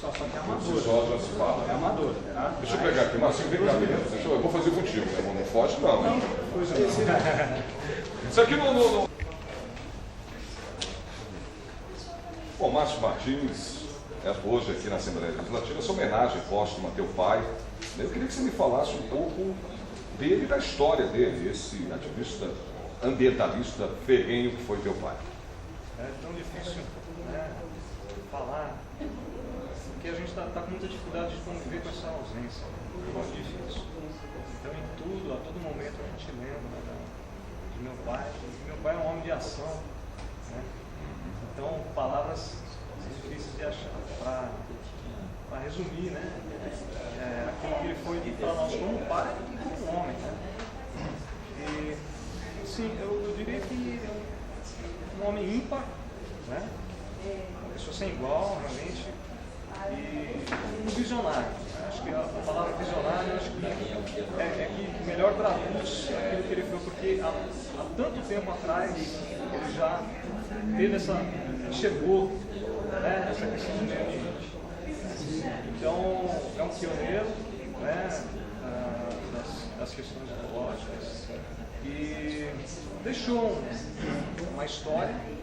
Só que é amador. Você só já se fala. É amador. Tá? Deixa eu pegar aqui, Marcinho, vem cá, menino. Eu vou fazer contigo, né? Não foge, não. Hein? Isso aqui não. Bom, Márcio Martins, hoje aqui na Assembleia Legislativa, essa homenagem póstuma a teu pai. Eu queria que você me falasse um pouco dele e da história dele, esse ativista ambientalista ferrenho que foi teu pai. É tão difícil, né, falar, porque a gente está com muita dificuldade de conviver com essa ausência. É muito difícil. Então, em tudo, a todo momento, a gente lembra de meu pai. Meu pai é um homem de ação, né? Então, palavras difíceis de achar para resumir, né? Aquilo que ele foi para nós como pai e como homem, né? E, sim, eu diria que é um homem ímpar, né? Uma pessoa sem igual, realmente, e um visionário. Acho que a palavra visionário acho que é que melhor traduz aquilo que ele foi, porque há tanto tempo atrás ele já teve enxergou, né, essa questão do meio ambiente. Então, é um pioneiro, né, das questões ecológicas e deixou uma história, né,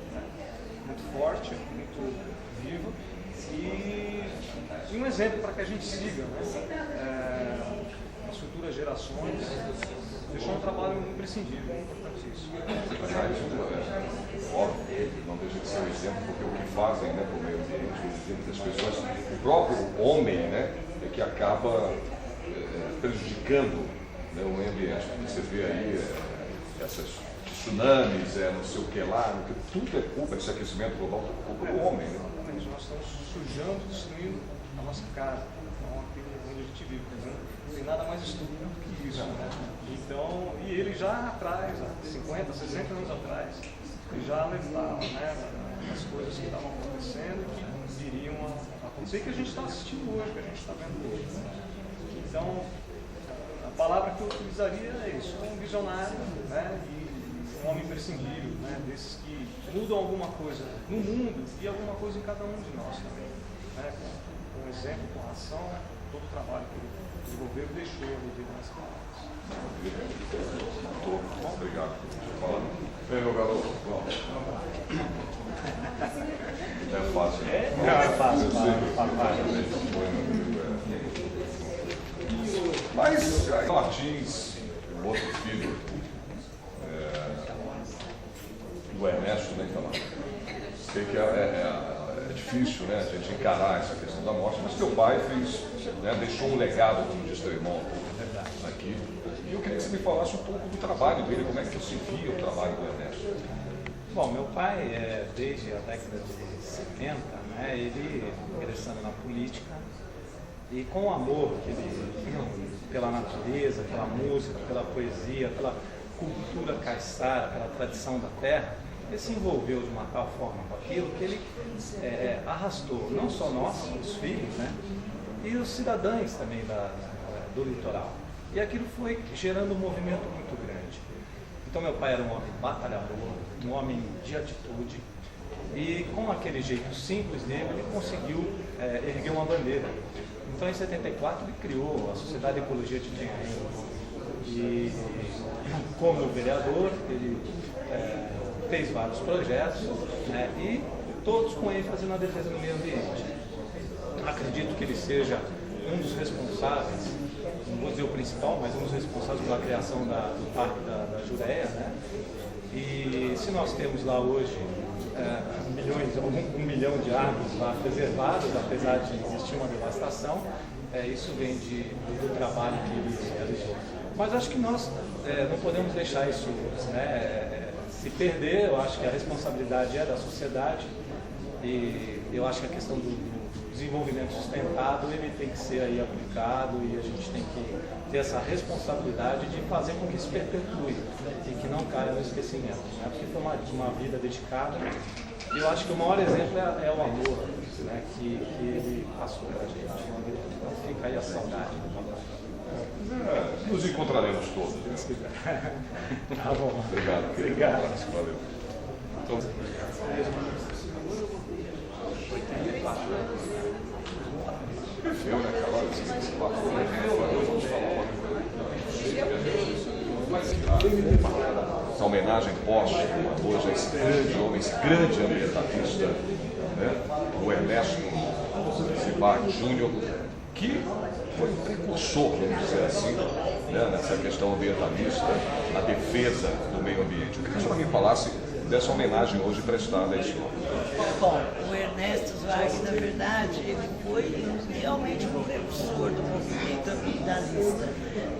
muito forte, muito viva e um exemplo para que a gente siga, né, as futuras gerações. Deixou um trabalho imprescindível, importantíssimo. Aliás, óbvio, não deixa de ser um exemplo, porque o que fazem, né, para o meio ambiente, as pessoas, o próprio homem, né, é que acaba prejudicando, né, o meio ambiente. Você vê aí essas tsunamis, não sei o que lá, tudo é culpa desse aquecimento global, é culpa do homem. Né? Nós estamos sujando, destruindo a nossa casa, então, aquilo onde a gente vive. Não tem nada mais estúpido do que isso. Né? Então, e ele já atrás, há 50, 60 anos atrás, ele já alertava, né, as coisas que estavam acontecendo e que viriam a acontecer, que a gente está assistindo hoje, que a gente está vendo hoje. Então, a palavra que eu utilizaria é isso, um visionário, né, e um homem imprescindível, né, desses que mudam alguma coisa no mundo e alguma coisa em cada um de nós também. Né, com exemplo, com ação, todo o trabalho que ele desenvolveu e deixou ali de nas palavras. Obrigado. Vem, meu garoto. Não é fácil. Não é fácil, Mas Martins, o outro filho do Ernesto, né, sei que é difícil, né, a gente encarar essa questão da morte, mas teu pai fez, né, deixou um legado, como diz teu irmão aqui. E eu queria que você me falasse um pouco do trabalho dele, como é que você via o trabalho do Ernesto. Bom, meu pai, desde a década de 70, né, ele ingressando na política e com o amor que ele pela natureza, pela música, pela poesia, pela cultura caiçara, pela tradição da terra, ele se envolveu de uma tal forma com aquilo que ele arrastou não só nós, os filhos, né, e os cidadãos também do litoral. E aquilo foi gerando um movimento muito grande. Então meu pai era um homem batalhador, um homem de atitude, e com aquele jeito simples dele, ele conseguiu erguer uma bandeira. Então em 74 ele criou a Sociedade de Ecologia de Engenharia. E como vereador, ele fez vários projetos, né, e todos com ênfase na defesa do meio ambiente. Acredito que ele seja um dos responsáveis, não vou dizer o principal, mas um dos responsáveis pela criação do Parque da Jureia, né? E se nós temos lá hoje 1 milhão de árvores lá preservadas, apesar de existir uma devastação, isso vem do trabalho que ele realizou. Mas acho que nós não podemos deixar isso, né, se perder. Eu acho que a responsabilidade é da sociedade e eu acho que a questão do desenvolvimento sustentável ele tem que ser aí aplicado e a gente tem que ter essa responsabilidade de fazer com que isso perpetue e que não caia no esquecimento, né? Porque foi uma vida dedicada e eu acho que o maior exemplo é o amor, né, que ele passou para a gente. Então fica aí a saudade. Nos encontraremos todos. Né? Tá bom. Obrigado. Obrigado. Um abraço, valeu. Então, 84. Essa homenagem póstuma hoje a esse grande homem, esse grande ambientalista, né, o Ernesto Zuarg Júnior, que foi um precursor, vamos dizer assim, né, nessa questão ambientalista, a defesa do meio ambiente. Eu queria que o senhor me falasse dessa homenagem hoje prestada a esse homem. Bom, o Ernesto Zuarg, na verdade, ele foi realmente um precursor do movimento ambientalista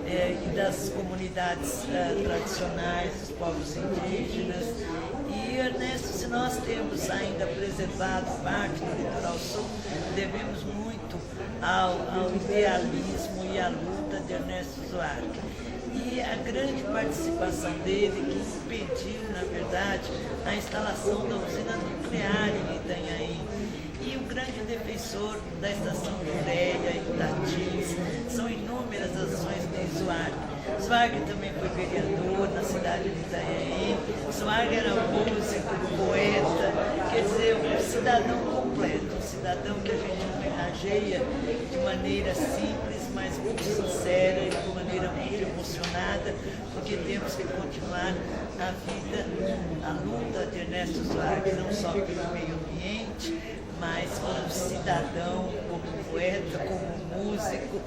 e das comunidades tradicionais, dos povos indígenas. E, Ernesto, se nós temos ainda preservado parte do Litoral Sul, devemos muito ao idealismo e à luta de Ernesto Zuarg. E a grande participação dele, que impediu, na verdade, a instalação da usina nuclear em Itanhaém. E o grande defensor da estação Jureia, Itatins, são inúmeras ações de Zuarg. Zuarg também foi vereador na cidade de Itanhaém. Zuarg era músico, poeta, quer dizer, um cidadão completo, um cidadão que a gente homenageia de maneira simples, mas muito sincera e de maneira muito emocionada, porque temos que continuar a vida, a luta de Ernesto Zuarg, não só pelo meio ambiente, mas como cidadão, como poeta, como músico,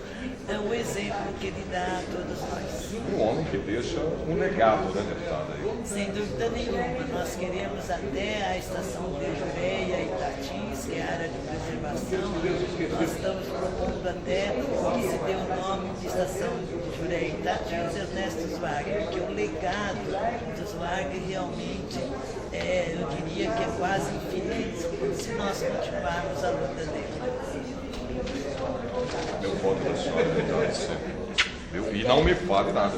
é o exemplo que ele dá a todos nós. Um homem que deixa um legado, né, deputada? Sem dúvida nenhuma, nós queremos até a estação de Jureia e Itatins, que é a área de preservação, nós estamos propondo até que se dê o nome de estação de Jureia e Itatins Ernesto Zuarg, porque o legado do Zuarg realmente, eu diria que é quase infinito, se nós continuarmos a luta dele. Meu voto da senhora, então, e não me fale nada.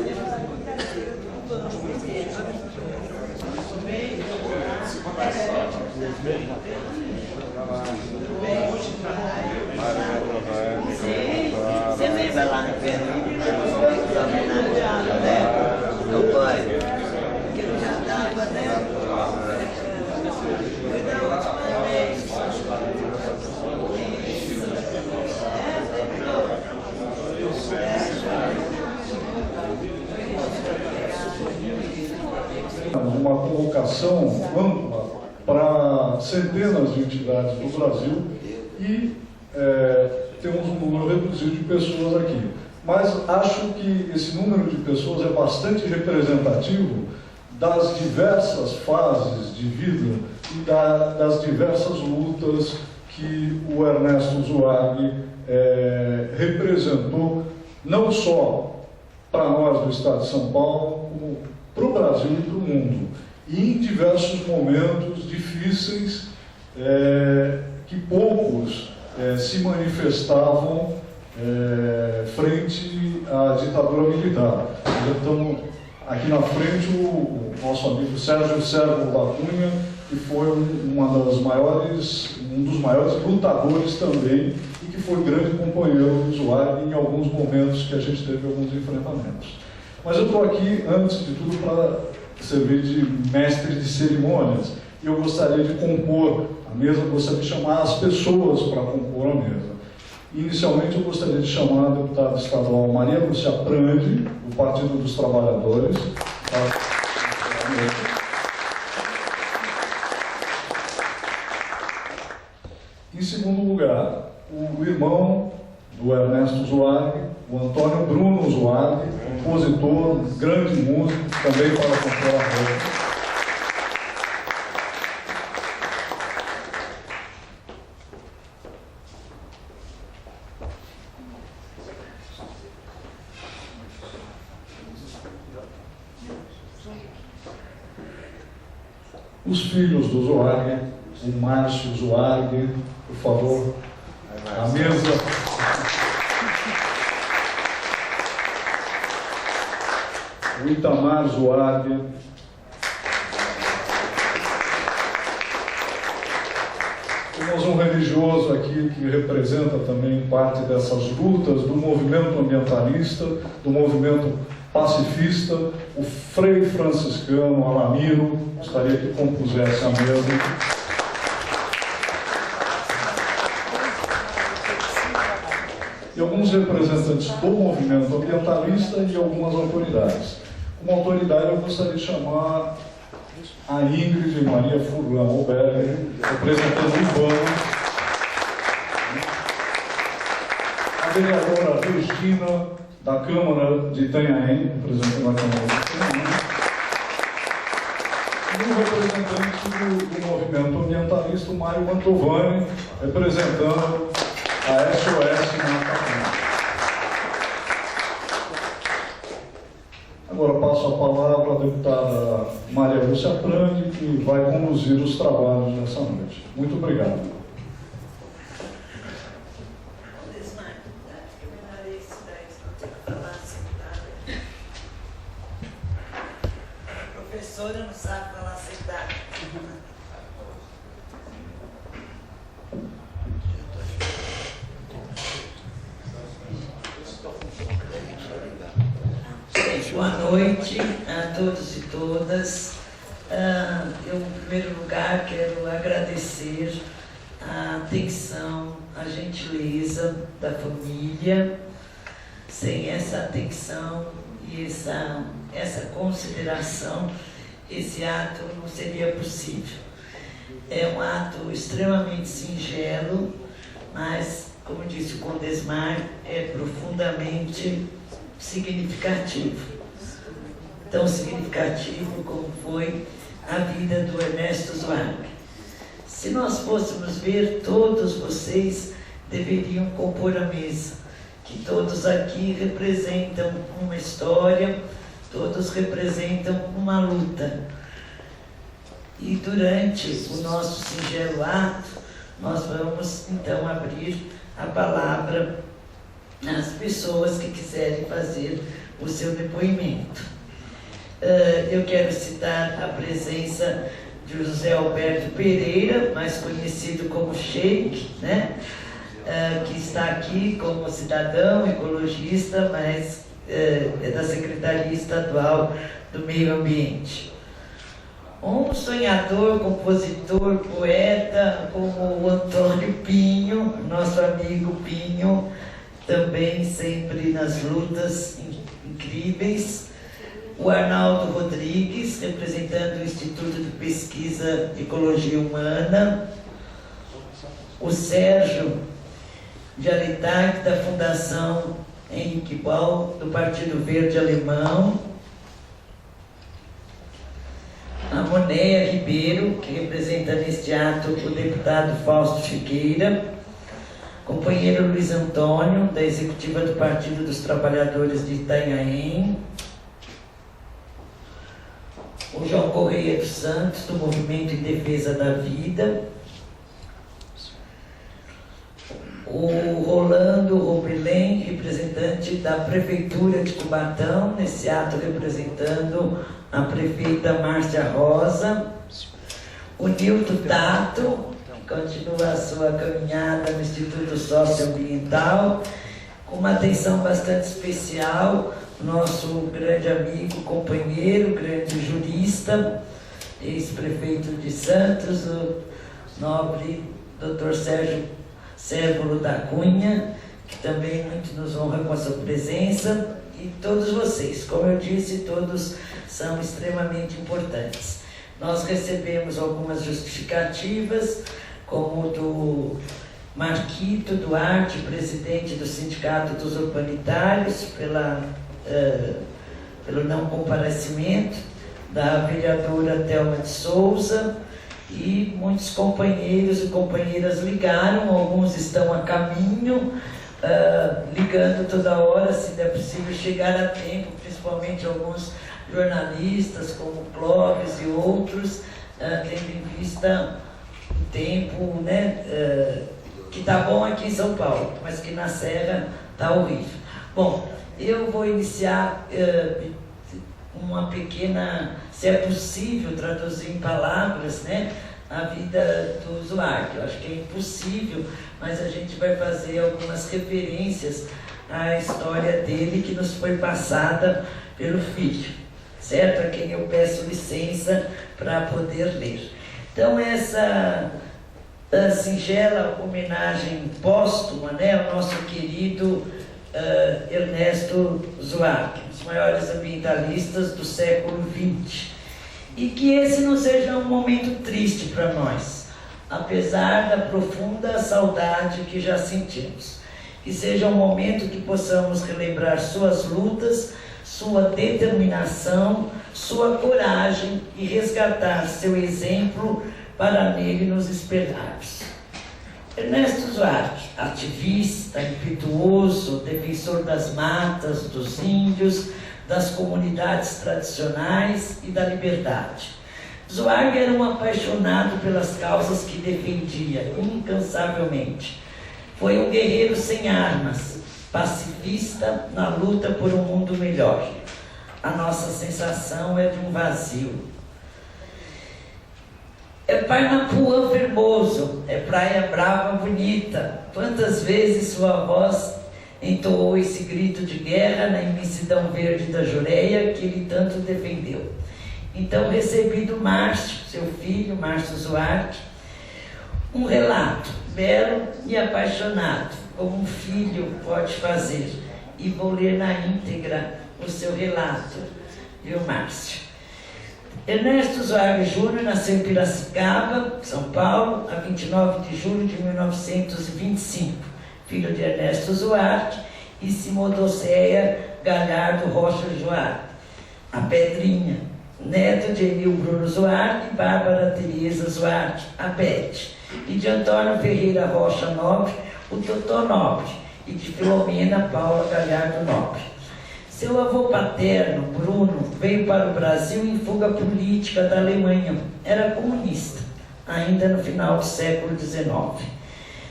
Você veio lá no Peru, foi homenageado, né? Não foi? Que eu já estava, né? Foi da última vez. Uma convocação ampla para centenas de entidades do Brasil e temos um número reduzido de pessoas aqui. Mas acho que esse número de pessoas é bastante representativo das diversas fases de vida e das diversas lutas que o Ernesto Zuarg representou, não só para nós do Estado de São Paulo, como para o Brasil e para o mundo. E em diversos momentos difíceis que poucos se manifestavam frente à ditadura militar. Então, aqui na frente o nosso amigo Sérgio Servo da Cunha, que foi um dos maiores lutadores também e que foi grande companheiro do Zuarg em alguns momentos que a gente teve alguns enfrentamentos. Mas eu estou aqui, antes de tudo, para servir de mestre de cerimônias. E eu gostaria de compor a mesa, gostaria de chamar as pessoas para compor a mesa. Inicialmente, eu gostaria de chamar a deputada estadual Maria Lúcia Prandi, do Partido dos Trabalhadores. Em segundo lugar, o irmão do Ernesto Zuarg, o Antônio Bruno Zuarg, compositor, grande músico, também para compor a mesa. Os filhos do Zuarg, o Márcio Zuarg, por favor, a mesa. O Itamar Zuarg. Temos um religioso aqui que representa também parte dessas lutas do movimento ambientalista, do movimento pacifista, o Frei franciscano Alamiro, gostaria que compusesse a mesa. e alguns representantes do movimento ambientalista e algumas autoridades. Como autoridade, eu gostaria de chamar a Ingrid Maria Furlan Alberg, representando o IBAMA, a vereadora Regina, da Câmara de Itanhaém, representando a Câmara de Itanhaém, e o representante do movimento ambientalista, o Mário Mantovani, representando a SOS Mata. Agora passo a palavra à deputada Maria Lúcia Prandi, que vai conduzir os trabalhos dessa noite. Muito obrigado. A professora não sabe falar sentada. Boa noite a todos e todas. Eu, em primeiro lugar, quero agradecer a atenção, a gentileza da família. Sem essa atenção e essa consideração, esse ato não seria possível. É um ato extremamente singelo, mas, como disse o Condesmar, é profundamente significativo. Tão significativo como foi a vida do Ernesto Zweig. Se nós fôssemos ver, todos vocês deveriam compor a mesa, que todos aqui representam uma história, todos representam uma luta. E durante o nosso singelo ato, nós vamos então abrir a palavra às pessoas que quiserem fazer o seu depoimento. Eu quero citar a presença de José Alberto Pereira, mais conhecido como Sheik, né? Que está aqui como cidadão ecologista, mas é da Secretaria Estadual do Meio Ambiente. Um sonhador, compositor, poeta, como o Antônio Pinho, nosso amigo Pinho, também sempre nas lutas incríveis. O Arnaldo Rodrigues, representando o Instituto de Pesquisa de Ecologia Humana. O Sérgio de Alitac, da Fundação Henrique Ball, do Partido Verde Alemão. A Monéia Ribeiro, que representa neste ato o deputado Fausto Figueira. Companheiro Luiz Antônio, da Executiva do Partido dos Trabalhadores de Itanhaém. O João Correia dos Santos, do Movimento em Defesa da Vida. O Rolando Robelém, representante da Prefeitura de Cubatão, nesse ato representando a prefeita Márcia Rosa. O Nilton Tato, que continua a sua caminhada no Instituto Socioambiental, com uma atenção bastante especial, nosso grande amigo, companheiro, grande jurista, ex-prefeito de Santos, o nobre Dr. Sérgio Cérvulo da Cunha, que também muito nos honra com a sua presença, e todos vocês, como eu disse, todos são extremamente importantes. Nós recebemos algumas justificativas, como do Marquito Duarte, presidente do Sindicato dos Urbanitários, pelo não comparecimento, da vereadora Thelma de Souza, e muitos companheiros e companheiras ligaram, alguns estão a caminho, ligando toda hora, se der possível chegar a tempo, principalmente alguns jornalistas como Clóvis e outros, tendo em vista o tempo, né, que está bom aqui em São Paulo, mas que na Serra está horrível. Bom, eu vou iniciar uma pequena, se é possível traduzir em palavras, né, a vida do Zweig. Eu acho que é impossível, mas a gente vai fazer algumas referências à história dele que nos foi passada pelo filho, certo? A quem eu peço licença para poder ler. Então, singela homenagem póstuma, né, ao nosso querido Ernesto Zuarque, um dos maiores ambientalistas do século XX. E que esse não seja um momento triste para nós, apesar da profunda saudade que já sentimos. Que seja um momento que possamos relembrar suas lutas, sua determinação, sua coragem e resgatar seu exemplo para nele nos espelharmos. Ernesto Zuarque, ativista, impetuoso, defensor das matas, dos índios, das comunidades tradicionais e da liberdade. Zuarque era um apaixonado pelas causas que defendia incansavelmente. Foi um guerreiro sem armas, pacifista na luta por um mundo melhor. A nossa sensação é de um vazio. É Parnapuã fermoso, é praia brava bonita. Quantas vezes sua voz entoou esse grito de guerra na imensidão verde da Jureia que ele tanto defendeu. Então recebi do Márcio, seu filho, Márcio Zuarque, um relato belo e apaixonado, como um filho pode fazer. E vou ler na íntegra o seu relato, viu, Márcio? Ernesto Zuarque Júnior nasceu em Piracicaba, São Paulo, a 29 de julho de 1925, filho de Ernesto Zuarque e Simodocéia Galhardo Rocha Zuarque, a Pedrinha, neto de Emil Bruno Zuarque e Bárbara Tereza Zuarque, a Bete, e de Antônio Ferreira Rocha Nobre, o Totó Nobre, e de Filomena Paula Galhardo Nobre. Seu avô paterno, Bruno, veio para o Brasil em fuga política da Alemanha. Era comunista, ainda no final do século XIX.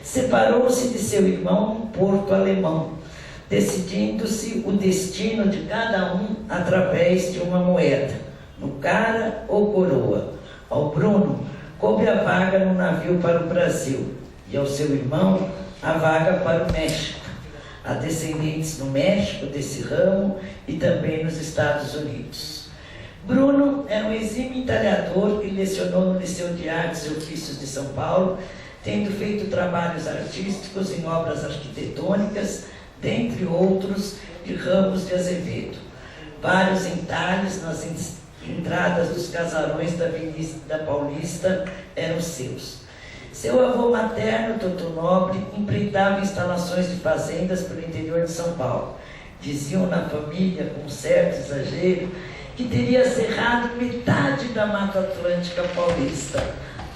Separou-se de seu irmão num porto alemão, decidindo-se o destino de cada um através de uma moeda, no cara ou coroa. Ao Bruno, coube a vaga no navio para o Brasil, e ao seu irmão, a vaga para o México. Há descendentes no México desse ramo e também nos Estados Unidos. Bruno era um exímio entalhador que lecionou no Liceu de Artes e Ofícios de São Paulo, tendo feito trabalhos artísticos em obras arquitetônicas, dentre outros de Ramos de Azevedo. Vários entalhes nas entradas dos casarões da Paulista eram seus. Seu avô materno, Totó Nobre, empreitava instalações de fazendas pelo interior de São Paulo. Diziam na família, com certo exagero, que teria cerrado metade da Mata Atlântica paulista.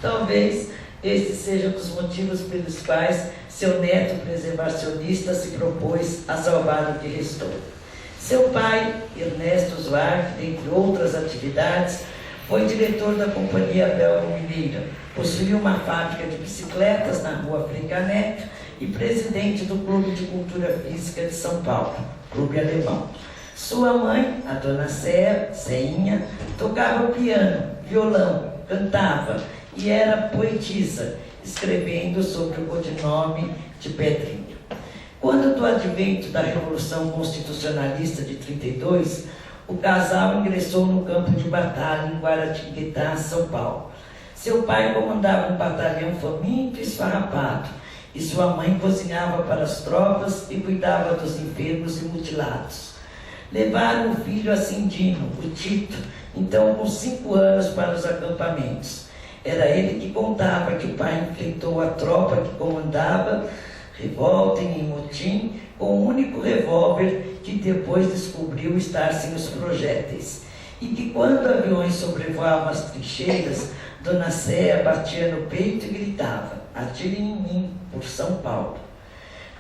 Talvez este seja um dos motivos pelos quais seu neto preservacionista se propôs a salvar o que restou. Seu pai, Ernesto Zuarque, dentre outras atividades, foi diretor da Companhia Belgo-Mineira, possuía uma fábrica de bicicletas na Rua Frei Caneca e presidente do Clube de Cultura Física de São Paulo, Clube Alemão. Sua mãe, a dona Ceinha, tocava piano, violão, cantava e era poetisa, escrevendo sob o codinome de Pedrinha. Quando do advento da Revolução Constitucionalista de 32, o casal ingressou no campo de batalha em Guaratinguetá, São Paulo. Seu pai comandava um batalhão faminto e esfarrapado, e sua mãe cozinhava para as tropas e cuidava dos enfermos e mutilados. Levaram o filho a Cindino, o Tito, então com 5 anos, para os acampamentos. Era ele que contava que o pai enfrentou a tropa que comandava, revolta em motim, com um único revólver que depois descobriu estar sem os projéteis. E que quando aviões sobrevoavam as trincheiras, Dona Céia batia no peito e gritava: "Atirem em mim, por São Paulo".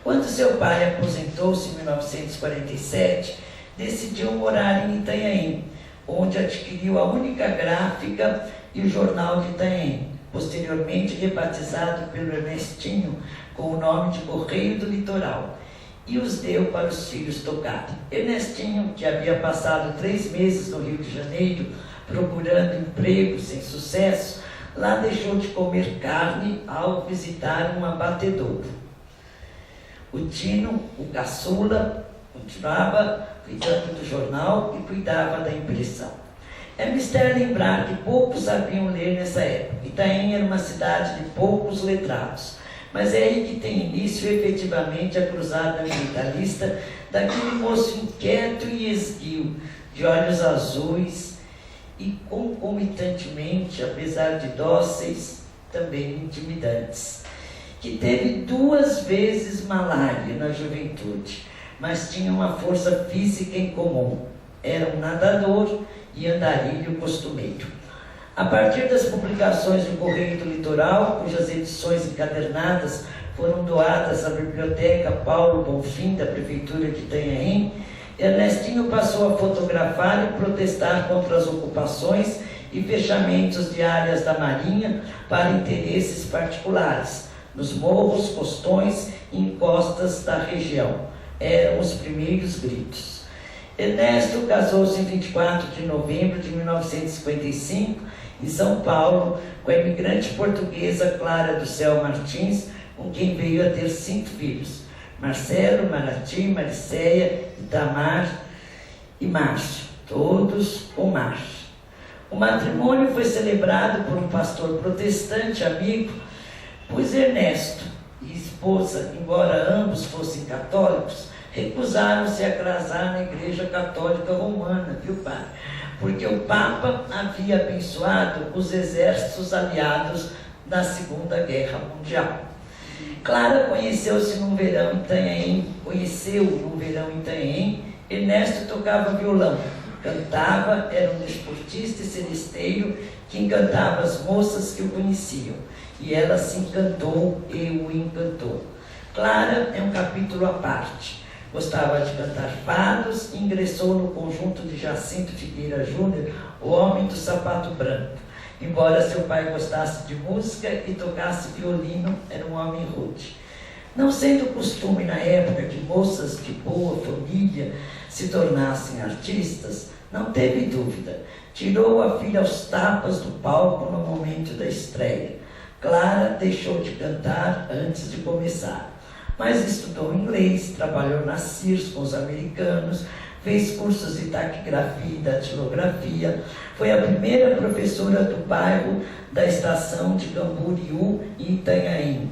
Quando seu pai aposentou-se em 1947, decidiu morar em Itanhaém, onde adquiriu a única gráfica e o jornal de Itanhaém, posteriormente rebatizado pelo Ernestinho com o nome de Correio do Litoral, e os deu para os filhos tocarem. Ernestinho, que havia passado 3 meses no Rio de Janeiro procurando emprego sem sucesso, lá deixou de comer carne ao visitar um abatedouro. O Tino, o caçula, continuava cuidando do jornal e cuidava da impressão. É mistério lembrar que poucos sabiam ler nessa época. Itaém era uma cidade de poucos letrados. Mas é aí que tem início, efetivamente, a cruzada ambientalista daquele moço inquieto e esguio, de olhos azuis e, concomitantemente, apesar de dóceis, também intimidantes, que teve 2 vezes malária na juventude, mas tinha uma força física em comum. Era um nadador e andarilho costumeiro. A partir das publicações do Correio do Litoral, cujas edições encadernadas foram doadas à Biblioteca Paulo Bonfim, da Prefeitura de Itanhaém, Ernestinho passou a fotografar e protestar contra as ocupações e fechamentos de áreas da Marinha para interesses particulares, nos morros, costões e encostas da região. Eram os primeiros gritos. Ernesto casou-se em 24 de novembro de 1955, em São Paulo, com a imigrante portuguesa Clara do Céu Martins, com quem veio a ter 5 filhos: Marcelo, Marati, Mariceia, Itamar e Márcio, todos com Márcio. O matrimônio foi celebrado por um pastor protestante amigo, pois Ernesto e esposa, embora ambos fossem católicos, recusaram-se a casar na Igreja Católica Romana, viu, pai? Porque o Papa havia abençoado os exércitos aliados na Segunda Guerra Mundial. Clara conheceu num verão em Itanhaém. Ernesto tocava violão, cantava, era um desportista e seresteiro que encantava as moças que o conheciam. E ela se encantou e o encantou. Clara é um capítulo à parte. Gostava de cantar fados e ingressou no conjunto de Jacinto Figueira Júnior, o homem do sapato branco. Embora seu pai gostasse de música e tocasse violino, era um homem rude. Não sendo costume na época que moças de boa família se tornassem artistas, não teve dúvida. Tirou a filha aos tapas do palco no momento da estreia. Clara deixou de cantar antes de começar. Mas estudou inglês, trabalhou na Sears com os americanos, fez cursos de taquigrafia e datilografia, foi a primeira professora do bairro da estação de Camboriú, em Itanhaém.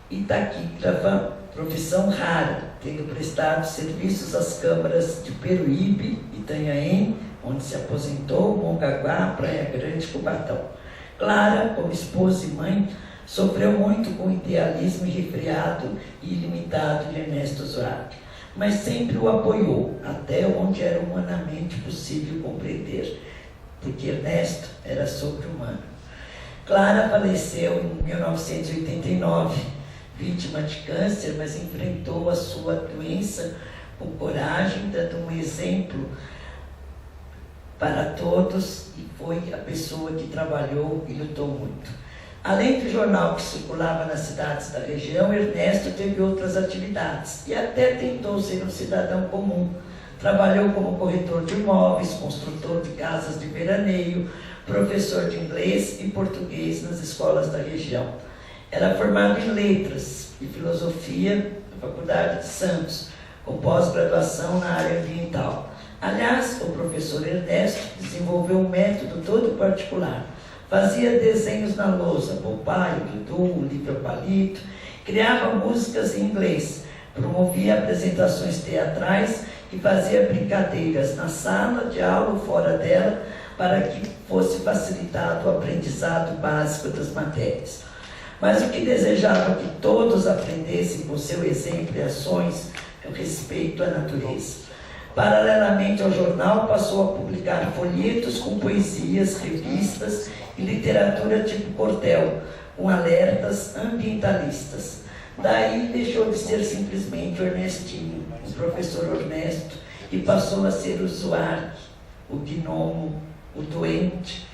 E taquígrafa, profissão rara, tendo prestado serviços às câmaras de Peruíbe, Itanhaém, onde se aposentou, Mongaguá, Praia Grande, Cubatão. Clara, como esposa e mãe, sofreu muito com o idealismo irrefriado e ilimitado de Ernesto Zoardi, mas sempre o apoiou, até onde era humanamente possível compreender, porque Ernesto era sobre-humano. Clara faleceu em 1989, vítima de câncer, mas enfrentou a sua doença com coragem, dando um exemplo para todos, e foi a pessoa que trabalhou e lutou muito. Além do jornal que circulava nas cidades da região, Ernesto teve outras atividades e até tentou ser um cidadão comum. Trabalhou como corretor de imóveis, construtor de casas de veraneio, professor de inglês e português nas escolas da região. Era formado em letras e filosofia na Faculdade de Santos, com pós-graduação na área ambiental. Aliás, o professor Ernesto desenvolveu um método todo particular. Fazia desenhos na lousa, Popeye, Dudu, Livro Palito, criava músicas em inglês, promovia apresentações teatrais e fazia brincadeiras na sala de aula ou fora dela para que fosse facilitado o aprendizado básico das matérias. Mas o que desejava que todos aprendessem com seu exemplo e ações é o respeito à natureza. Paralelamente ao jornal, passou a publicar folhetos com poesias, revistas e literatura tipo cordel, com alertas ambientalistas. Daí deixou de ser simplesmente o Ernestinho, o professor Ernesto, e passou a ser o Zoardi, o gnomo, o doente,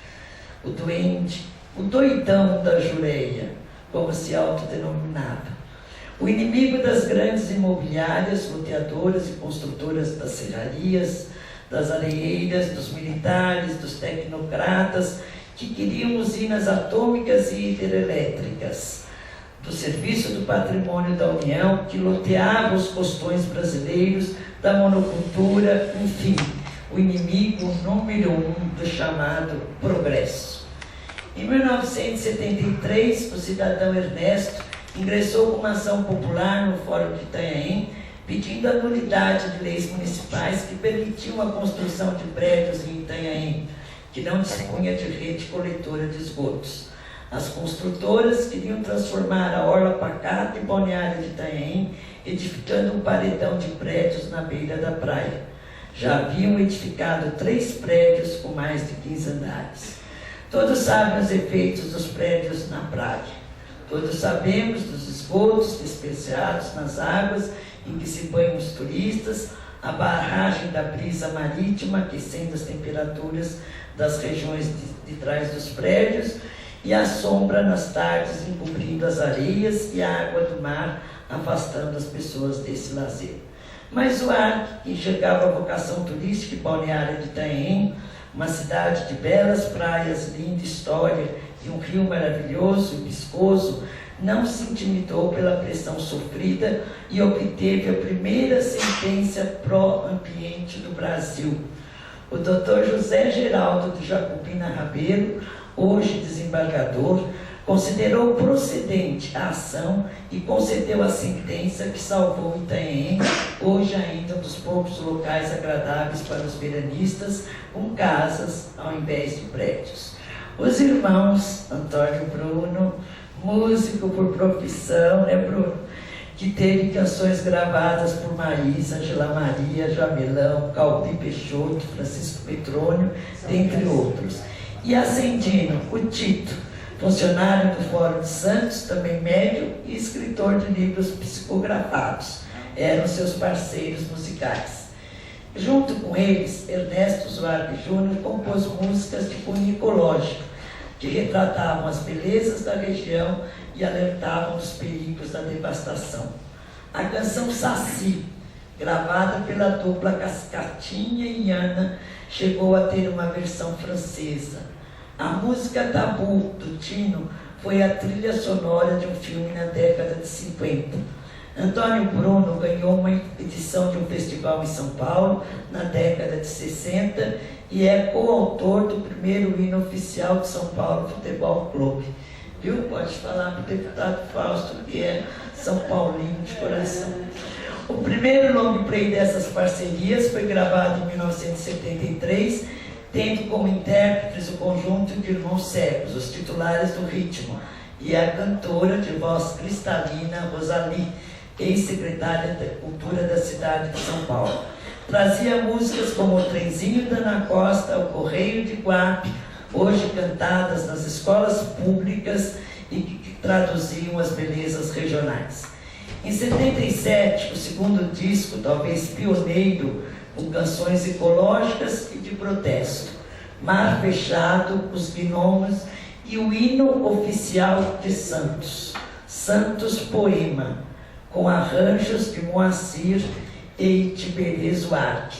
o doidão da Jureia, como se autodenominava. O inimigo das grandes imobiliárias, loteadoras e construtoras das serrarias, das areieiras, dos militares, dos tecnocratas, que queriam usinas atômicas e hidrelétricas, do Serviço do Patrimônio da União, que loteava os costões brasileiros, da monocultura, enfim, o inimigo número 1 do chamado progresso. Em 1973, o cidadão Ernesto ingressou com uma ação popular no Fórum de Itanhaém, pedindo a nulidade de leis municipais que permitiam a construção de prédios em Itanhaém, que não dispunha de rede coletora de esgotos. As construtoras queriam transformar a orla pacata e balneária de Itanhaém, edificando um paredão de prédios na beira da praia. Já haviam edificado 3 prédios com mais de 15 andares. Todos sabem os efeitos dos prédios na praia. Todos sabemos dos esgotos despejados nas águas em que se banham os turistas, a barragem da brisa marítima aquecendo as temperaturas das regiões de trás dos prédios e a sombra nas tardes encobrindo as areias e a água do mar afastando as pessoas desse lazer. Mas o ar, que enxergava a vocação turística e balneária de Itanhaém, uma cidade de belas praias, linda história e um rio maravilhoso e viscoso, não se intimidou pela pressão sofrida e obteve a primeira sentença pró-ambiente do Brasil. O Dr. José Geraldo de Jacobina Rabelo, hoje desembargador, considerou procedente a ação e concedeu a sentença que salvou Itanhaém, hoje ainda um dos poucos locais agradáveis para os veranistas, com casas ao invés de prédios. Os irmãos Antônio Bruno, músico por profissão, né, Bruno? Que teve canções gravadas por Marisa, Angela Maria, Jamelão, Calbi Peixoto, Francisco Petrônio, dentre outros. E Ascendino, o Tito, funcionário do Fórum de Santos, também médium e escritor de livros psicografados. Eram seus parceiros musicais. Junto com eles, Ernesto Zuarque Júnior compôs músicas de cunho ecológico, que retratavam as belezas da região e alertavam os perigos da devastação. A canção Saci, gravada pela dupla Cascatinha e Ana, chegou a ter uma versão francesa. A música Tabu, do Tino, foi a trilha sonora de um filme na década de 50. Antônio Bruno ganhou uma edição de um festival em São Paulo, na década de 60, e é coautor do primeiro hino oficial de São Paulo Futebol Clube. Viu? Pode falar para o deputado Fausto, que é São Paulino de coração. O primeiro long play dessas parcerias foi gravado em 1973, tendo como intérpretes o conjunto de irmãos cegos, os titulares do ritmo, e a cantora de voz cristalina Rosali, ex-secretária da Cultura da cidade de São Paulo. Trazia músicas como O Trenzinho da Ana Costa, O Correio de Guape, hoje cantadas nas escolas públicas e que traduziam as belezas regionais. Em 77, o segundo disco, talvez pioneiro, com canções ecológicas e de protesto, Mar Fechado, Os Gnomos e o hino oficial de Santos, Santos Poema, com arranjos de Moacir e Itiberê Zuarque.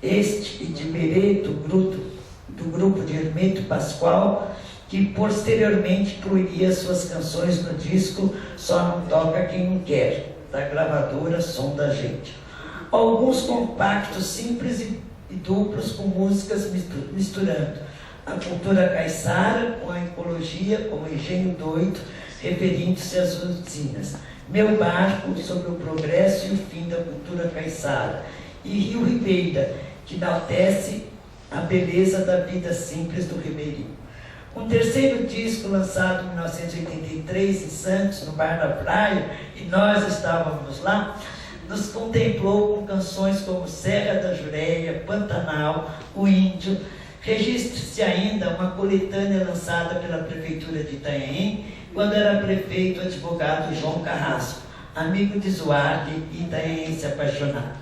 Este Itiberê, do grupo de Hermeto Pascoal, que posteriormente incluiria suas canções no disco Só Não Toca Quem Não Quer, da gravadora Som da Gente. Alguns compactos simples e duplos com músicas misturando a cultura caiçara com a ecologia, como Engenho Doido, referindo-se às usinas. Meu Barco, sobre o progresso e o fim da cultura caiçara. E Rio Ribeira, que enaltece a beleza da vida simples do ribeirinho. Um terceiro disco lançado em 1983 em Santos, no Bar da Praia, e nós estávamos lá, nos contemplou com canções como Serra da Jureia, Pantanal, O Índio. Registre-se ainda uma coletânea lançada pela Prefeitura de Itanhaém, quando era prefeito o advogado João Carrasco, amigo de Zuarque e itanhaense apaixonado.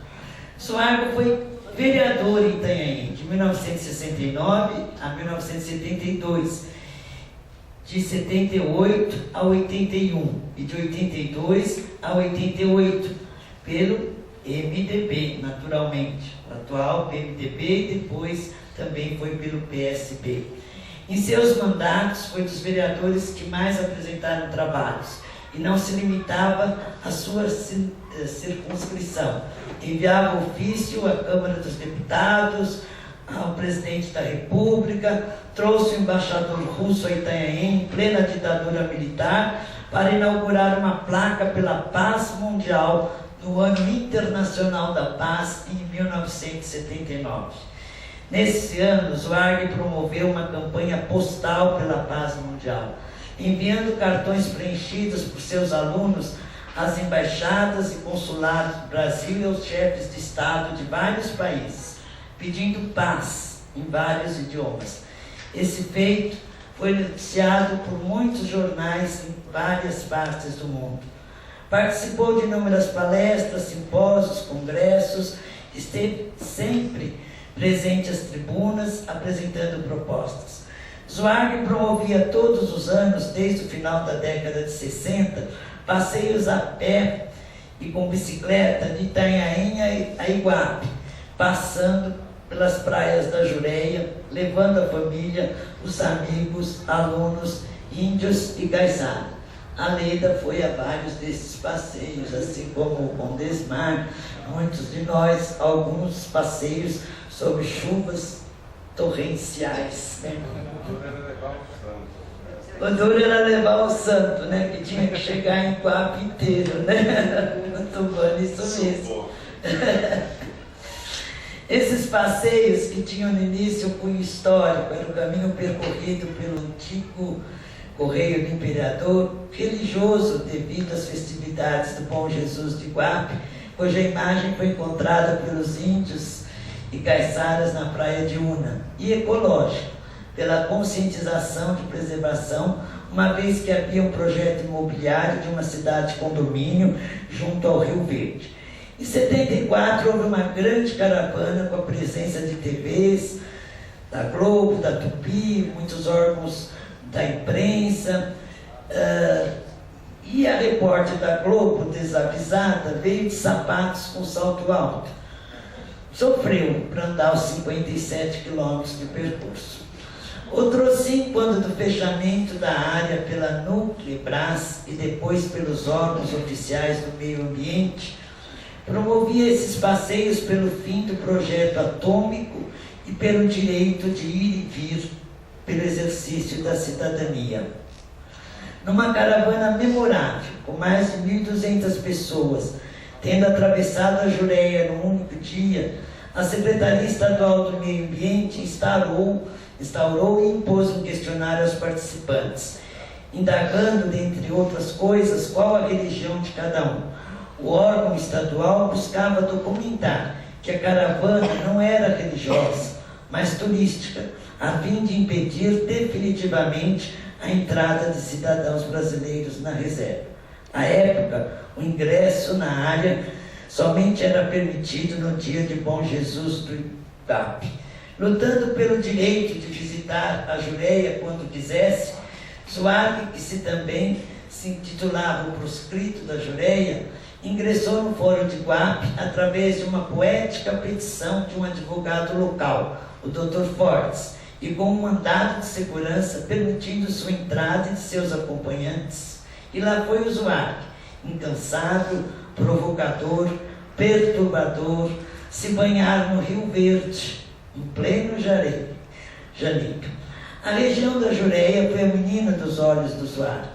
Zuarque foi vereador em Itanhaém, de 1969 a 1972, de 78 a 81 e de 82 a 88, pelo MDB, naturalmente, o atual PMDB, e depois também foi pelo PSB. Em seus mandatos, foi dos vereadores que mais apresentaram trabalhos e não se limitava à sua circunscrição. Enviava ofício à Câmara dos Deputados, ao presidente da República, trouxe o embaixador russo a Itanhaém, em plena ditadura militar, para inaugurar uma placa pela paz mundial no Ano Internacional da Paz, em 1979. Nesse ano, Zweig promoveu uma campanha postal pela paz mundial, enviando cartões preenchidos por seus alunos às embaixadas e consulados do Brasil e aos chefes de Estado de vários países, pedindo paz em vários idiomas. Esse feito foi noticiado por muitos jornais em várias partes do mundo. Participou de inúmeras palestras, simpósios, congressos, esteve sempre presente às tribunas, apresentando propostas. Zweig promovia todos os anos, desde o final da década de 60, passeios a pé e com bicicleta de Itanhaém a Iguape, passando pelas praias da Jureia, levando a família, os amigos, alunos, índios e caiçara. A Leda foi a vários desses passeios, assim como o Condesmar, muitos de nós, alguns passeios sob chuvas torrenciais. Né? O duro era levar o santo, né? Que tinha que chegar em Iguape inteiro, né? Muito bom, isso mesmo. Esses passeios que tinham no início um cunho histórico, era o caminho percorrido pelo antigo Correio do Imperador, religioso devido às festividades do Bom Jesus de Iguape, cuja imagem foi encontrada pelos índios e caiçaras na praia de Una, e ecológico, pela conscientização de preservação, uma vez que havia um projeto imobiliário de uma cidade-condomínio junto ao Rio Verde. Em 74 houve uma grande caravana com a presença de TVs, da Globo, da Tupi, muitos órgãos da imprensa, e a repórter da Globo, desavisada, veio de sapatos com salto alto. Sofreu para andar os 57 quilômetros de percurso. O Trocin, quando do fechamento da área pela Nuclebras e depois pelos órgãos oficiais do meio ambiente, promovia esses passeios pelo fim do projeto atômico e pelo direito de ir e vir, pelo exercício da cidadania. Numa caravana memorável, com mais de 1.200 pessoas, tendo atravessado a Jureia num único dia, a Secretaria Estadual do Meio Ambiente instaurou e impôs um questionário aos participantes, indagando, dentre outras coisas, qual a religião de cada um. O órgão estadual buscava documentar que a caravana não era religiosa, mas turística, a fim de impedir definitivamente a entrada de cidadãos brasileiros na reserva. À época, o ingresso na área somente era permitido no dia de Bom Jesus do Iguape. Lutando pelo direito de visitar a Jureia quando quisesse, Zweig, que também se intitulava o proscrito da Jureia, ingressou no Fórum de Iguape através de uma poética petição de um advogado local, o Dr. Fortes, e com um mandado de segurança permitindo sua entrada e de seus acompanhantes. E lá foi o Zweig, incansável, provocador, perturbador, se banhar no Rio Verde, em pleno janeiro. A região da Jureia foi a menina dos olhos do Zweig,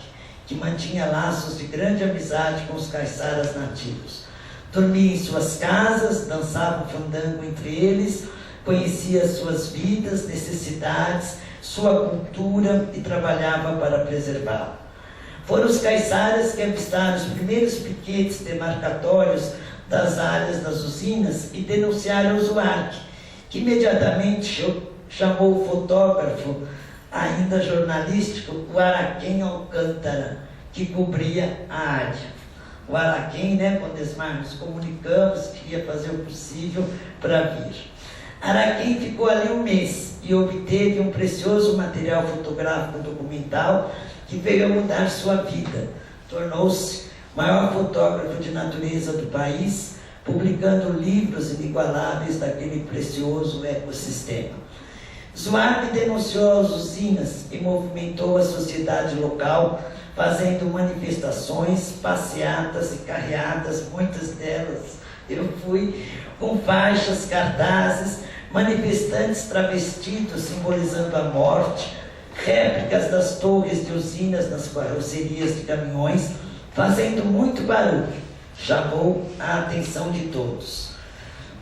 que mantinha laços de grande amizade com os caiçaras nativos. Dormia em suas casas, dançava fandango entre eles, conhecia suas vidas, necessidades, sua cultura e trabalhava para preservá-la. Foram os caiçaras que avistaram os primeiros piquetes demarcatórios das áreas das usinas e denunciaram o Zweig, que imediatamente chamou o fotógrafo, ainda jornalístico, o Araquém Alcântara, que cobria a área. O Araquém, Condesmar, nos comunicamos que ia fazer o possível para vir. Araquém ficou ali um mês e obteve um precioso material fotográfico documental que veio a mudar sua vida. Tornou-se o maior fotógrafo de natureza do país, publicando livros inigualáveis daquele precioso ecossistema. Zweig denunciou as usinas e movimentou a sociedade local fazendo manifestações, passeatas e carreadas, muitas delas eu fui, com faixas, cartazes, manifestantes travestidos simbolizando a morte, réplicas das torres de usinas nas carrocerias de caminhões, fazendo muito barulho. Chamou a atenção de todos.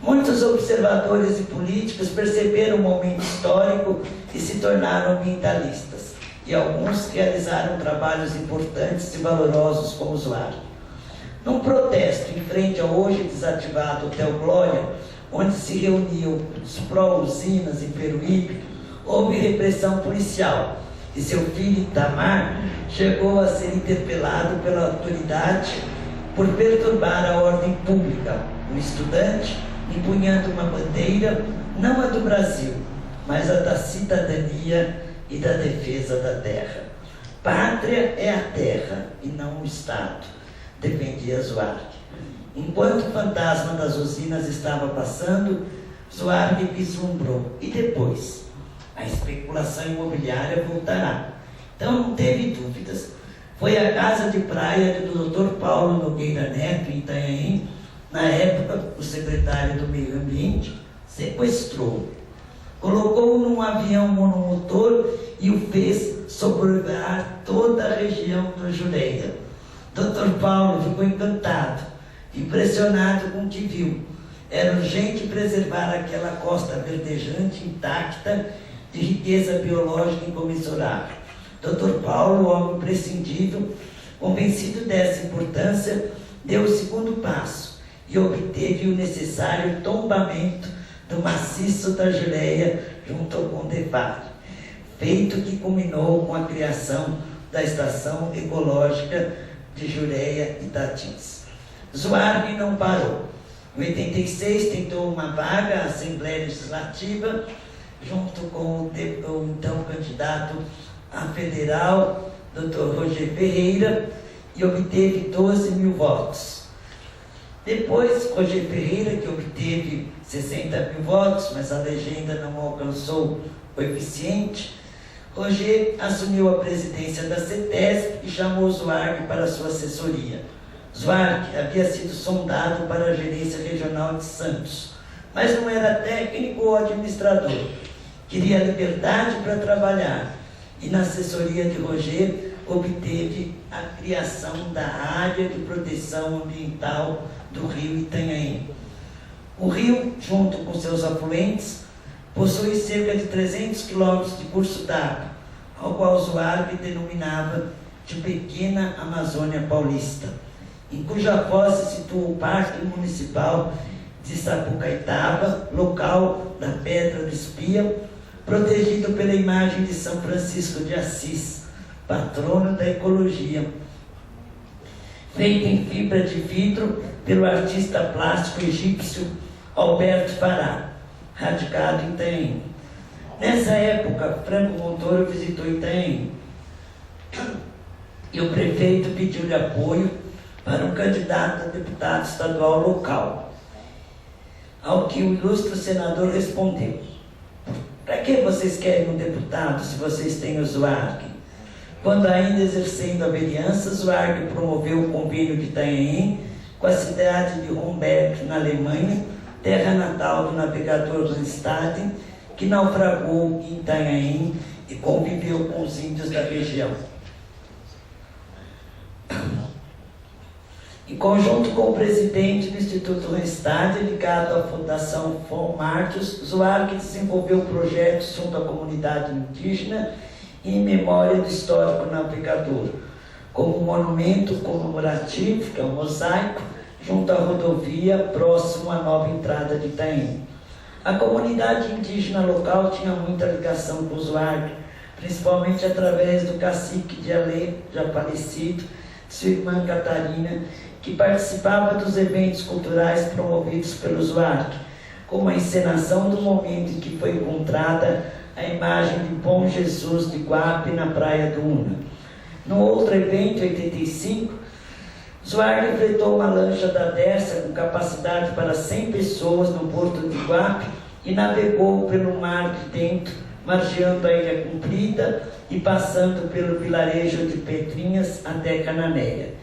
Muitos observadores e políticos perceberam o momento histórico e se tornaram ambientalistas, e alguns realizaram trabalhos importantes e valorosos como usuário. Num protesto em frente ao hoje desativado Hotel Glória, onde se reuniam os pró-usinas em Peruíbe, houve repressão policial e seu filho Itamar chegou a ser interpelado pela autoridade por perturbar a ordem pública. Um estudante empunhando uma bandeira, não a do Brasil, mas a da cidadania e da defesa da terra. Pátria é a terra e não o Estado, defendia Zuarque. Enquanto o fantasma das usinas estava passando, Zuarque vislumbrou. E depois? A especulação imobiliária voltará. Então não teve dúvidas. Foi à casa de praia do Dr. Paulo Nogueira Neto, em Itanhaém. Na época, o secretário do Meio Ambiente sequestrou, colocou num avião monomotor e o fez sobrevoar toda a região do Jureia. Dr. Paulo ficou encantado, impressionado com o que viu. Era urgente preservar aquela costa verdejante, intacta, de riqueza biológica incomensurável. Dr. Paulo, homem prescindível, convencido dessa importância, deu o segundo passo e obteve o necessário tombamento do maciço da Jureia junto ao Condevale, feito que culminou com a criação da Estação Ecológica de Jureia e Tatins. Zuarque não parou. Em 86 tentou uma vaga à Assembleia Legislativa, junto com o então candidato a federal, Dr. Roger Ferreira, e obteve 12 mil votos. Depois, Roger Ferreira, que obteve 60 mil votos, mas a legenda não alcançou o eficiente, Roger assumiu a presidência da CETESB e chamou Zuarque para sua assessoria. Zuarque havia sido sondado para a gerência regional de Santos, mas não era técnico ou administrador. Queria liberdade para trabalhar e na assessoria de Roger obteve a criação da área de proteção ambiental do rio Itanhaém. O rio, junto com seus afluentes, possui cerca de 300 quilômetros de curso d'água, ao qual Zuarque denominava de Pequena Amazônia Paulista, em cuja foz se situa o Parque Municipal de Sapucaitaba, local da Pedra do Espia, protegido pela imagem de São Francisco de Assis, patrono da ecologia, feito em fibra de vidro pelo artista plástico egípcio Alberto Fará, radicado em Itanhaém. Nessa época, Franco Montoro visitou Itanhaém e o prefeito pediu-lhe apoio para um candidato a deputado estadual local, ao que o ilustre senador respondeu: para que vocês querem um deputado se vocês têm o Zuarque? Quando ainda exercendo a vereança, Zuarque promoveu o convênio de Itanhaém com a cidade de Homberg, na Alemanha, terra natal do navegador Rundstad, que naufragou em Itanhaém e conviveu com os índios da região. Em conjunto com o presidente do Instituto Rundstad, ligado à Fundação Martius, Zuarque desenvolveu projetos junto à comunidade indígena em memória do histórico navegador, como um monumento comemorativo, que é um mosaico, junto à rodovia, próximo à nova entrada de Itanhaém. A comunidade indígena local tinha muita ligação com o Zuarque, principalmente através do cacique de Alê, já falecido, sua irmã Catarina, que participava dos eventos culturais promovidos pelo Zuarque, como a encenação do momento em que foi encontrada a imagem de Bom Jesus de Guape na praia do Una. No outro evento, em 85, Zuarque fretou uma lancha da Dersa com capacidade para 100 pessoas no porto de Guape e navegou pelo mar de dentro margeando a Ilha Comprida e passando pelo vilarejo de Pedrinhas até Cananéia.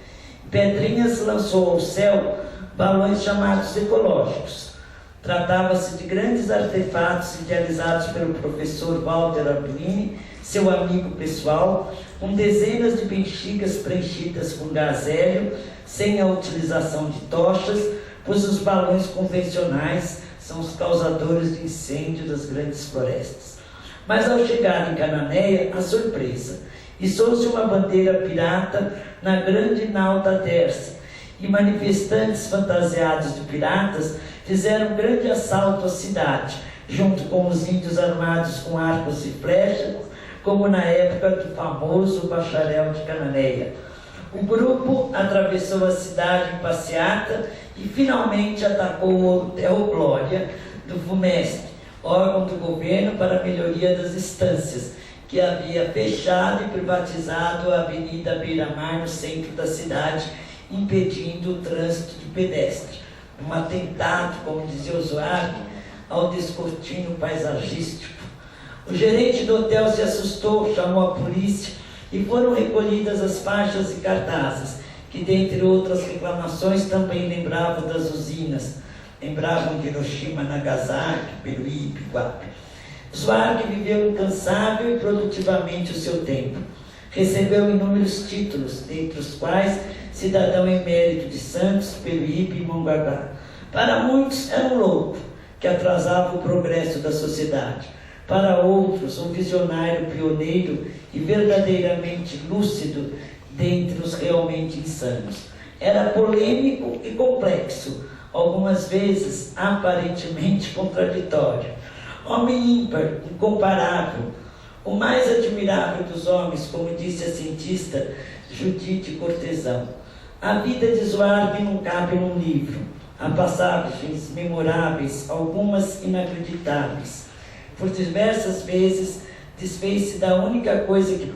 Pedrinhas lançou ao céu balões chamados ecológicos. Tratava-se de grandes artefatos idealizados pelo professor Walter Arduini, seu amigo pessoal, com dezenas de bexigas preenchidas com gás hélio, sem a utilização de tochas, pois os balões convencionais são os causadores de incêndio das grandes florestas. Mas ao chegar em Cananéia, a surpresa, içou-se uma bandeira pirata na grande nau da Dersa, e manifestantes fantasiados de piratas fizeram um grande assalto à cidade, junto com os índios armados com arcos e flechas, como na época do famoso bacharel de Cananéia. O grupo atravessou a cidade em passeata e finalmente atacou o Hotel Glória do FUMESP, órgão do governo para a melhoria das estâncias, que havia fechado e privatizado a Avenida Beira-Mar no centro da cidade, impedindo o trânsito de pedestre. Um atentado, como dizia o Zohar, ao descortino paisagístico. O gerente do hotel se assustou, chamou a polícia e foram recolhidas as faixas e cartazes, que, dentre outras reclamações, também lembravam das usinas, lembravam de Hiroshima, Nagasaki, Peruíbe, Guape. Zweig viveu incansável e produtivamente o seu tempo. Recebeu inúmeros títulos, dentre os quais cidadão emérito de Santos, Peruíbe e Mongaguá. Para muitos era um louco, que atrasava o progresso da sociedade. Para outros, um visionário pioneiro e verdadeiramente lúcido dentre os realmente insanos. Era polêmico e complexo, algumas vezes aparentemente contraditório. Homem ímpar, incomparável, o mais admirável dos homens, como disse a cientista Judite Cortesão. A vida de Zweig não cabe num livro. Há passagens memoráveis, algumas inacreditáveis. Por diversas vezes, desfez-se da única coisa que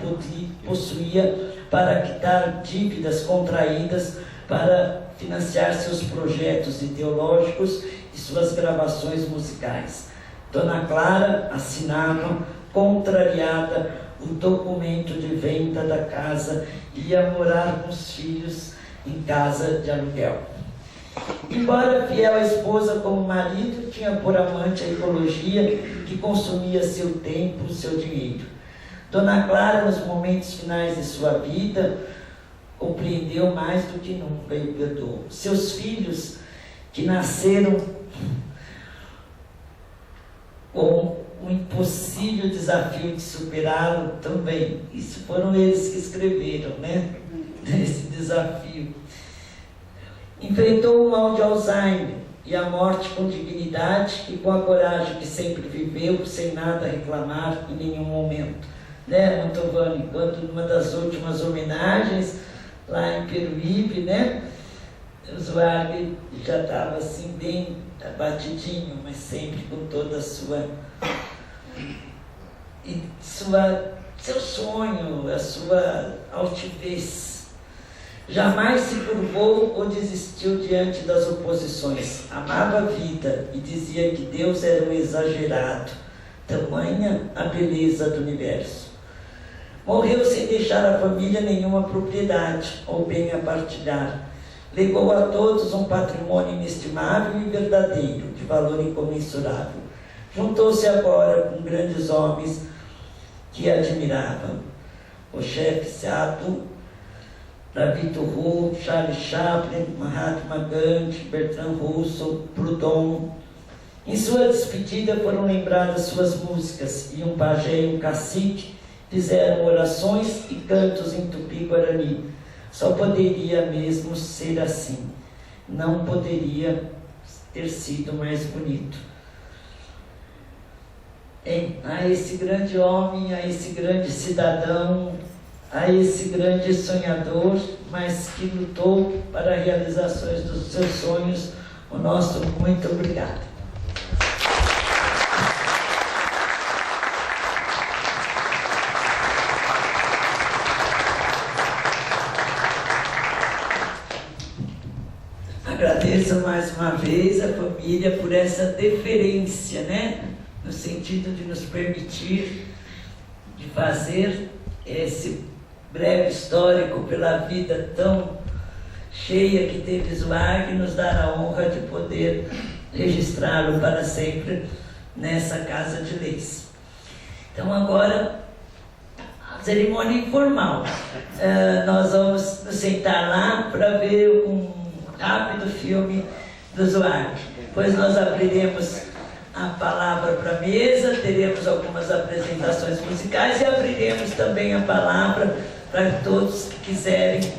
possuía para quitar dívidas contraídas, para financiar seus projetos ideológicos e suas gravações musicais. Dona Clara assinava, contrariada, o documento de venda da casa e ia morar com os filhos em casa de aluguel. Embora fiel à esposa como marido, tinha por amante a ecologia que consumia seu tempo, seu dinheiro. Dona Clara, nos momentos finais de sua vida, compreendeu mais do que nunca e o perdoou. Seus filhos, que nasceram com o impossível desafio de superá-lo também. Isso foram eles que escreveram, né? Esse desafio. Enfrentou o mal de Alzheimer e a morte com dignidade e com a coragem que sempre viveu, sem nada reclamar em nenhum momento. Né, Mantovani? Quando numa das últimas homenagens, lá em Peruíbe, né? O Zweig já estava assim bem abatidinho, mas sempre com toda a seu sonho, a sua altivez. Jamais se curvou ou desistiu diante das oposições. Amava a vida e dizia que Deus era um exagerado. Tamanha a beleza do universo. Morreu sem deixar à família nenhuma propriedade ou bem a partilhar. Legou a todos um patrimônio inestimável e verdadeiro, de valor incomensurável. Juntou-se agora com grandes homens que admiravam. O chefe Seattle, David Thoreau, Charles Chaplin, Mahatma Gandhi, Bertrand Russell, Proudhon. Em sua despedida foram lembradas suas músicas, e um pajé e um cacique fizeram orações e cantos em Tupi-Guarani. Só poderia mesmo ser assim. Não poderia ter sido mais bonito. A esse grande homem, a esse grande cidadão, a esse grande sonhador, mas que lutou para realizações dos seus sonhos, o nosso muito obrigado. Agradeço mais uma vez a família por essa deferência, né? no sentido de nos permitir de fazer esse breve histórico pela vida tão cheia que teve Zweig, nos dar a honra de poder registrá-lo para sempre nessa Casa de Leis. Então agora, a cerimônia informal. Nós vamos nos sentar lá para ver um rápido filme do Zweig. Depois nós abriremos a palavra para a mesa, teremos algumas apresentações musicais e abriremos também a palavra para todos que quiserem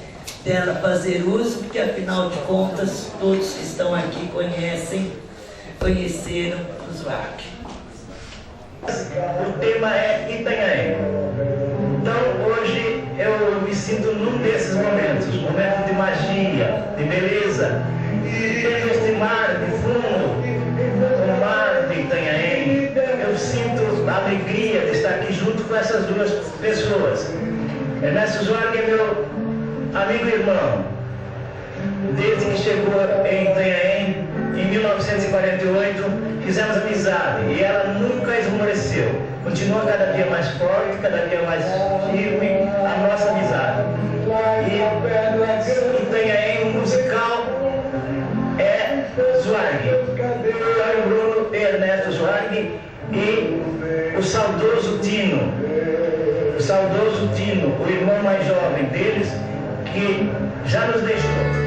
dela fazer uso, porque afinal de contas todos que estão aqui conheceram o Zweig. O tema é Itanhaém. Então hoje eu me sinto num desses momentos, momento de magia, de beleza. Tem este mar de fundo, o mar de Itanhaém. Eu sinto a alegria de estar aqui junto com essas duas pessoas. Ernesto Zweig é meu amigo e irmão. Desde que chegou em Itanhaém, em 1948, fizemos amizade e ela nunca esmoreceu. Continua cada dia mais forte, cada dia mais firme a nossa amizade. E Itanhaém, o musical é Zweig. Antônio Bruno e Ernesto Zweig e o saudoso Tino. O saudoso Tino, o irmão mais jovem deles, que já nos deixou.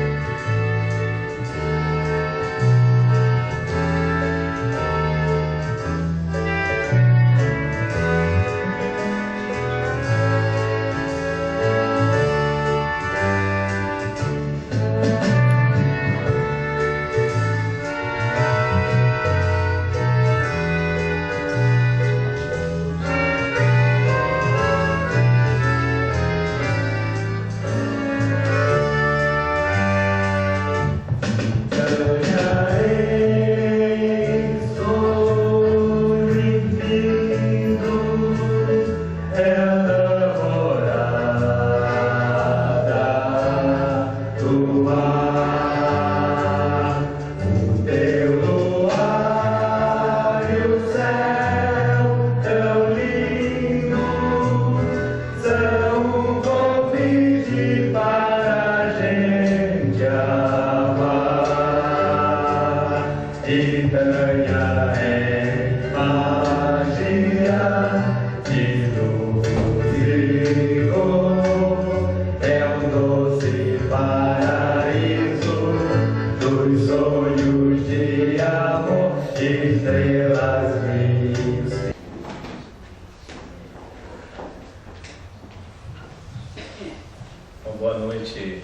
Boa noite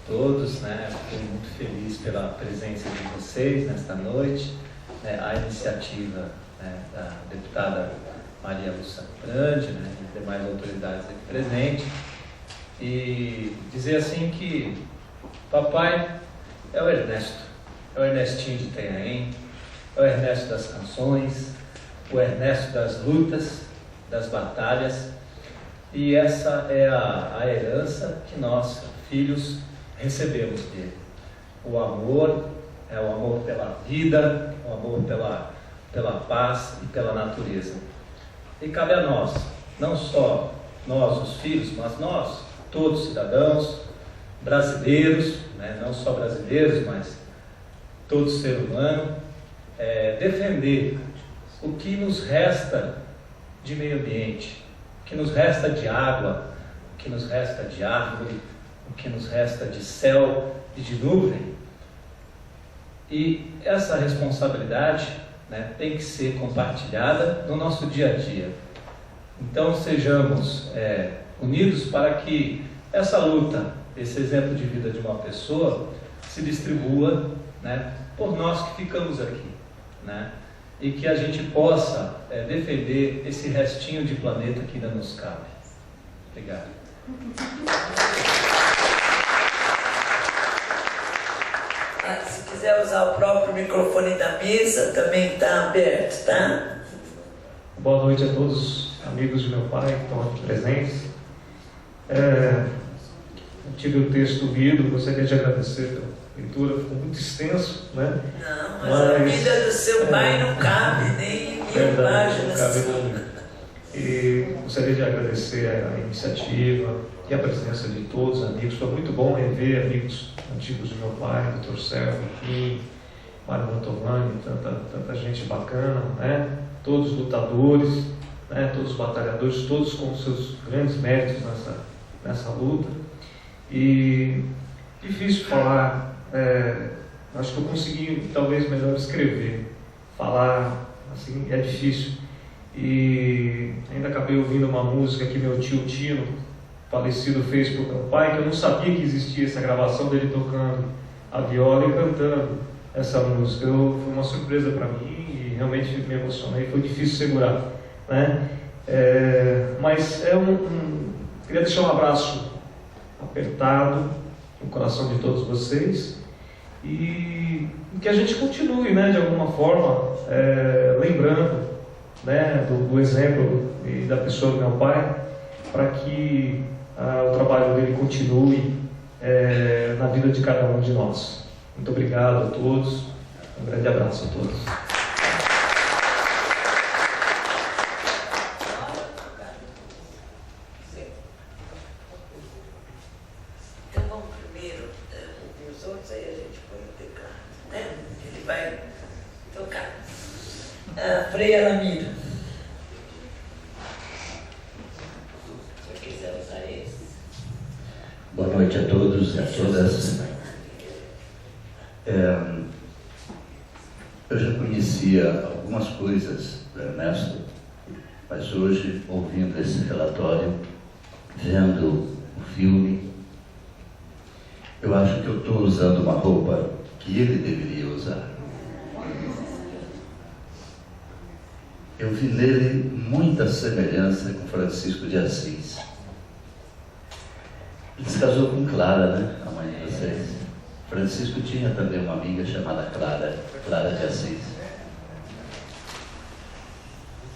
a todos, né? Fico muito feliz pela presença de vocês nesta noite, né? A iniciativa, né, da deputada Maria Lúcia Brandi, né, e demais autoridades aqui presentes, e dizer assim que papai é o Ernesto, é o Ernestinho de Itanhaém, é o Ernesto das canções, o Ernesto das lutas, das batalhas. E essa é a herança que nós, filhos, recebemos dele. O amor, é o amor pela vida, o amor pela paz e pela natureza. E cabe a nós, não só nós, os filhos, mas nós, todos cidadãos, brasileiros, né, não só brasileiros, mas todo ser humano, defender o que nos resta de meio ambiente, o que nos resta de água, o que nos resta de árvore, o que nos resta de céu e de nuvem. E essa responsabilidade, né, tem que ser compartilhada no nosso dia a dia. Então sejamos unidos para que essa luta, esse exemplo de vida de uma pessoa se distribua, né, por nós que ficamos aqui, né, e que a gente possa defender esse restinho de planeta que ainda nos cabe. Obrigado. Se quiser usar o próprio microfone da mesa, também está aberto, tá? Boa noite a todos os amigos de meu pai que estão aqui presentes. Eu tive o texto lido, gostaria de agradecer pela leitura, ficou muito extenso, né? Não, mas a vida do seu pai não cabe nem em E gostaria de agradecer a iniciativa e a presença de todos os amigos. Foi muito bom rever amigos antigos do meu pai, Dr. Sérgio, Kim, Mário Mantovani, tanta gente bacana, né? Todos lutadores, né? Todos batalhadores, todos com seus grandes méritos nessa luta. E difícil falar, acho que eu consegui talvez melhor escrever, falar assim é difícil. E ainda acabei ouvindo uma música que meu tio Tino, falecido, fez para o meu pai, que eu não sabia que existia essa gravação dele tocando a viola e cantando essa música. Foi uma surpresa para mim e realmente me emocionei, foi difícil segurar, né? Mas queria deixar um abraço apertado no coração de todos vocês e que a gente continue, né, de alguma forma, lembrando, né, do exemplo e da pessoa do meu pai, para que o trabalho dele continue na vida de cada um de nós. Muito obrigado a todos, um grande abraço a todos. Então vamos primeiro ouvir os outros, aí a gente põe o teclado, né? Ele vai tocar. Frei Alamiro. Se eu quiser usar esse. Boa noite a todos e a todas. Eu já conhecia algumas coisas do Ernesto, mas hoje, ouvindo esse relatório, vendo o filme, eu acho que eu estou usando uma roupa que ele deveria usar. Eu vi nele muita semelhança com Francisco de Assis. Ele se casou com Clara, né? A mãe de vocês. Francisco tinha também uma amiga chamada Clara de Assis.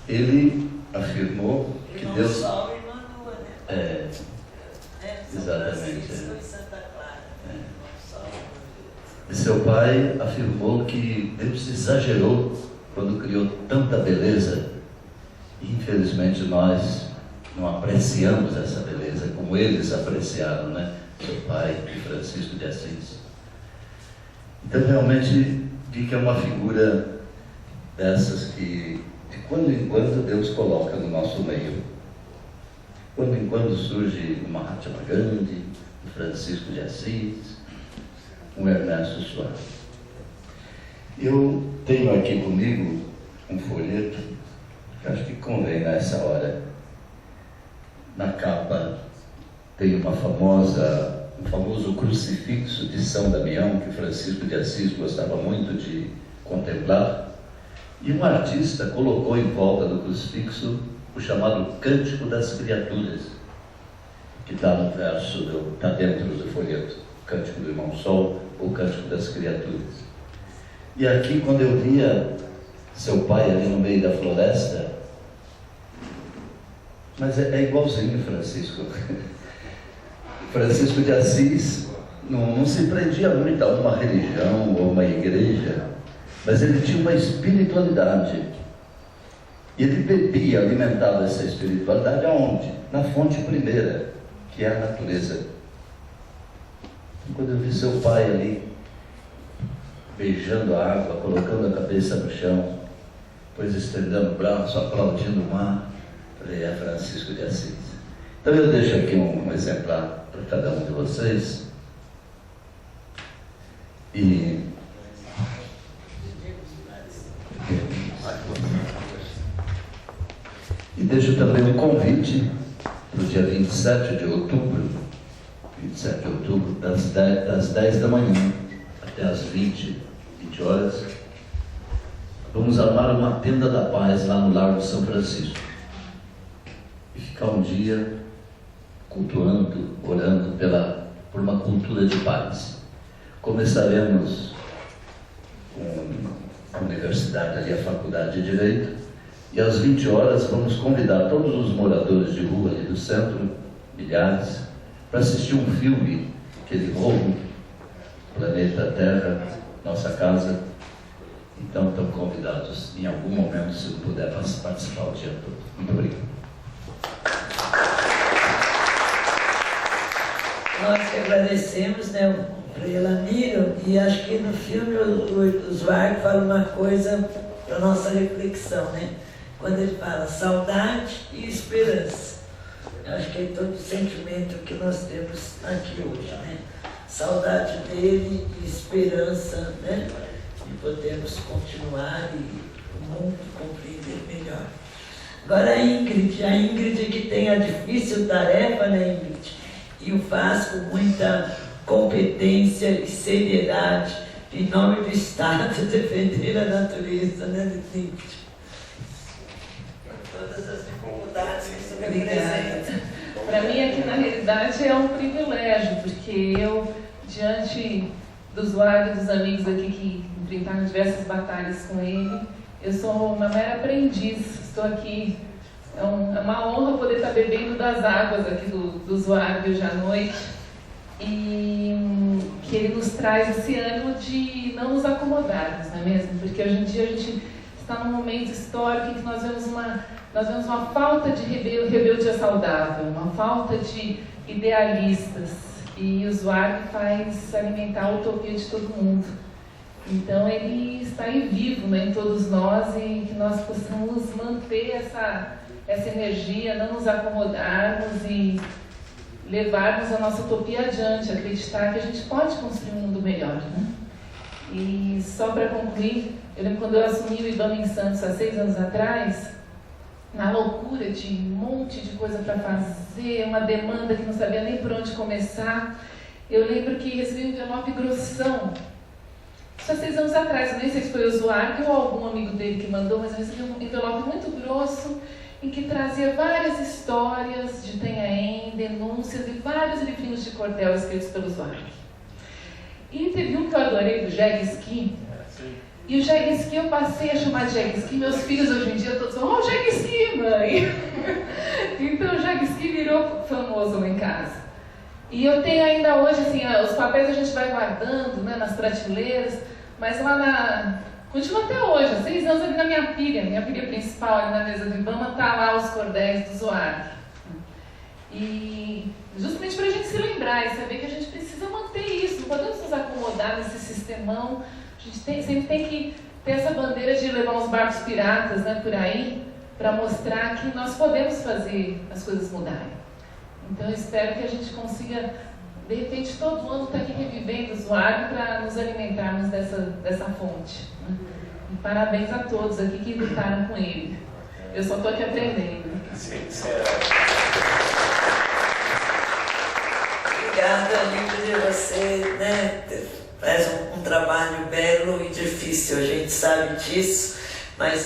Ele afirmou que Deus... Sol e irmã Lua, né? Exatamente. Francisco e Santa Clara. E seu pai afirmou que Deus exagerou quando criou tanta beleza. E infelizmente nós não apreciamos essa beleza como eles apreciaram, né? Seu pai e Francisco de Assis. Então realmente vi que é uma figura dessas que de quando em quando Deus coloca no nosso meio. Quando em quando surge uma Mahatma Gandhi, um Francisco de Assis, um Ernesto Soares. Eu tenho aqui comigo um folheto que acho que convém nessa hora. Na capa tem um famoso crucifixo de São Damião, que Francisco de Assis gostava muito de contemplar, e um artista colocou em volta do crucifixo o chamado Cântico das Criaturas, que está no verso, está dentro do folheto, Cântico do Irmão Sol, ou Cântico das Criaturas. E aqui, quando eu via seu pai ali no meio da floresta, mas é igualzinho Francisco. Francisco de Assis não se prendia muito a uma religião ou uma igreja, mas ele tinha uma espiritualidade. E ele bebia, alimentava essa espiritualidade aonde? Na fonte primeira, que é a natureza. E quando eu vi seu pai ali, beijando a água, colocando a cabeça no chão, depois estendendo o braço, aplaudindo o mar, falei, é Francisco de Assis. Então eu deixo aqui um exemplar para cada um de vocês. E deixo também um convite para o dia 27 de outubro, das 10 da manhã até as 20 horas, vamos armar uma tenda da paz lá no Largo de São Francisco e ficar um dia cultuando, orando por uma cultura de paz. Começaremos com a universidade ali, a faculdade de Direito, e às 20 horas vamos convidar todos os moradores de rua ali do centro, milhares, para assistir um filme, aquele novo Planeta Terra, Nossa Casa, Então estão convidados em algum momento, se não puder participar o dia todo. Muito obrigado. Nós que agradecemos, né, o Frei Elamírio, e acho que no filme o Zweig fala uma coisa para nossa reflexão, né? Quando ele fala saudade e esperança. Eu acho que é todo o sentimento que nós temos aqui hoje, né? Saudade dele e esperança, né? De podermos continuar e o mundo compreender melhor. Agora a Ingrid que tem a difícil tarefa, né, Ingrid? E o faz com muita competência e seriedade, em nome do Estado, defender a natureza, né, Ingrid? Todas as dificuldades que isso representa. Para mim, aqui na realidade, é um privilégio, porque eu, diante do usuário e dos amigos aqui que enfrentaram diversas batalhas com ele, eu sou uma mera aprendiz, estou aqui. É uma honra poder estar bebendo das águas aqui do usuário de hoje à noite, e que ele nos traz esse ânimo de não nos acomodarmos, não é mesmo? Porque hoje em dia a gente está num momento histórico em que nós vemos uma falta de rebeldia saudável, uma falta de idealistas, e o usuário faz alimentar a utopia de todo mundo. Então ele está aí vivo, né, em todos nós, e que nós possamos manter essa energia, não nos acomodarmos e levarmos a nossa utopia adiante, acreditar que a gente pode construir um mundo melhor, né? E só para concluir, eu lembro quando eu assumi o IBAMA em Santos há 6 anos atrás, na loucura de um monte de coisa para fazer, uma demanda que não sabia nem por onde começar, eu lembro que recebi um envelope grossão. Isso há 6 anos atrás, eu nem sei se foi o usuário ou algum amigo dele que mandou, mas eu recebi um envelope muito grosso, em que trazia várias histórias de Itanhaém, denúncias e vários livrinhos de cordel escritos pelo usuário. E teve um que eu adorei, do Jeg Ski. E o Jeg Ski eu passei a chamar de Jeg Ski. Meus filhos hoje em dia todos falam, oh, Jeg Ski, mãe! Então o Jeg Ski virou famoso lá em casa. E eu tenho ainda hoje, assim, os papéis a gente vai guardando, né, nas prateleiras, mas lá continua até hoje, há 6 anos ali na minha pilha principal ali na mesa do IBAMA, está lá os cordéis do usuário. E justamente para a gente se lembrar e saber que a gente precisa manter isso, não podemos nos acomodar nesse sistemão, a gente sempre tem que ter essa bandeira de levar uns barcos piratas, né, por aí, para mostrar que nós podemos fazer as coisas mudarem. Então eu espero que a gente consiga, de repente, todo ano estar aqui revivendo o usuário para nos alimentarmos dessa fonte, né? E parabéns a todos aqui que lutaram com ele. Eu só estou aqui aprendendo. Obrigada, Ingrid, você, né, faz um trabalho belo e difícil, a gente sabe disso, mas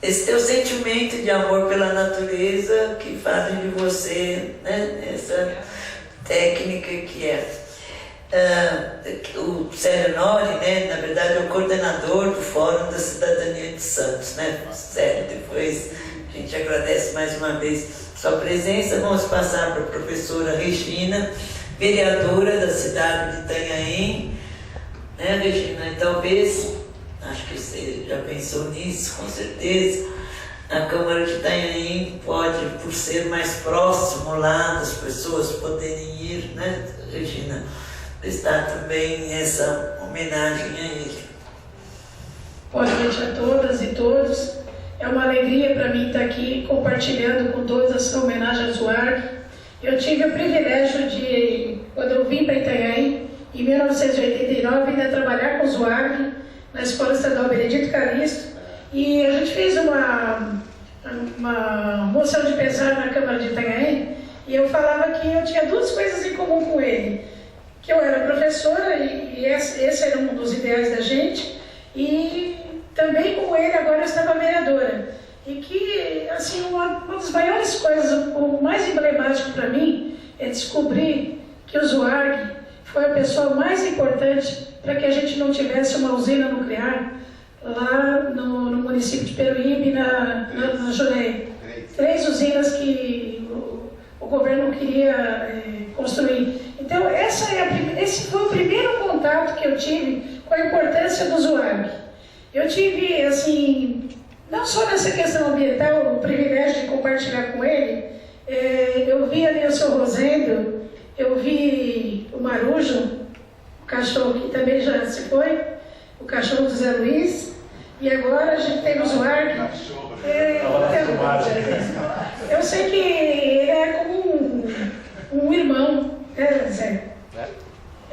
esse teu sentimento de amor pela natureza que fazem de você, né, essa técnica que é. O Célio Nori, né, na verdade é o coordenador do Fórum da Cidadania de Santos, né? Célio, depois a gente agradece mais uma vez sua presença. Vamos passar para a professora Regina, vereadora da cidade de Itanhaém, né, Regina? Talvez, acho que você já pensou nisso, com certeza, a Câmara de Itanhaém pode, por ser mais próximo lá das pessoas poderem ir, né, Regina, prestar também essa homenagem a ele. Boa noite a todas e todos. É uma alegria para mim estar aqui compartilhando com todos essa homenagem ao Zweig. Eu tive o privilégio de, quando eu vim para Itanhaém, em 1989, ainda trabalhar com o Zweig na Escola Estadual Benedito Calixto, e a gente fez uma moção de pesar na Câmara de Itanhaém, e eu falava que eu tinha 2 coisas em comum com ele, que eu era professora, e esse era um dos ideais da gente, e também com ele agora eu estava vereadora. E que, assim, uma das maiores coisas, o mais emblemático para mim, é descobrir que o Zweig foi a pessoa mais importante para que a gente não tivesse uma usina nuclear lá no município de Peruíbe, na Jureia. 3 usinas que o governo queria construir. Então, esse foi o primeiro contato que eu tive com a importância do ZUARC. Eu tive, assim, não só nessa questão ambiental, o privilégio de compartilhar com ele, eu vi ali o seu Rosendo, eu vi o Marujo, o cachorro que também já se foi, o cachorro do Zé Luiz, e agora a gente tem o ZUARC. Eu sei que ele é como um irmão, né, Zé?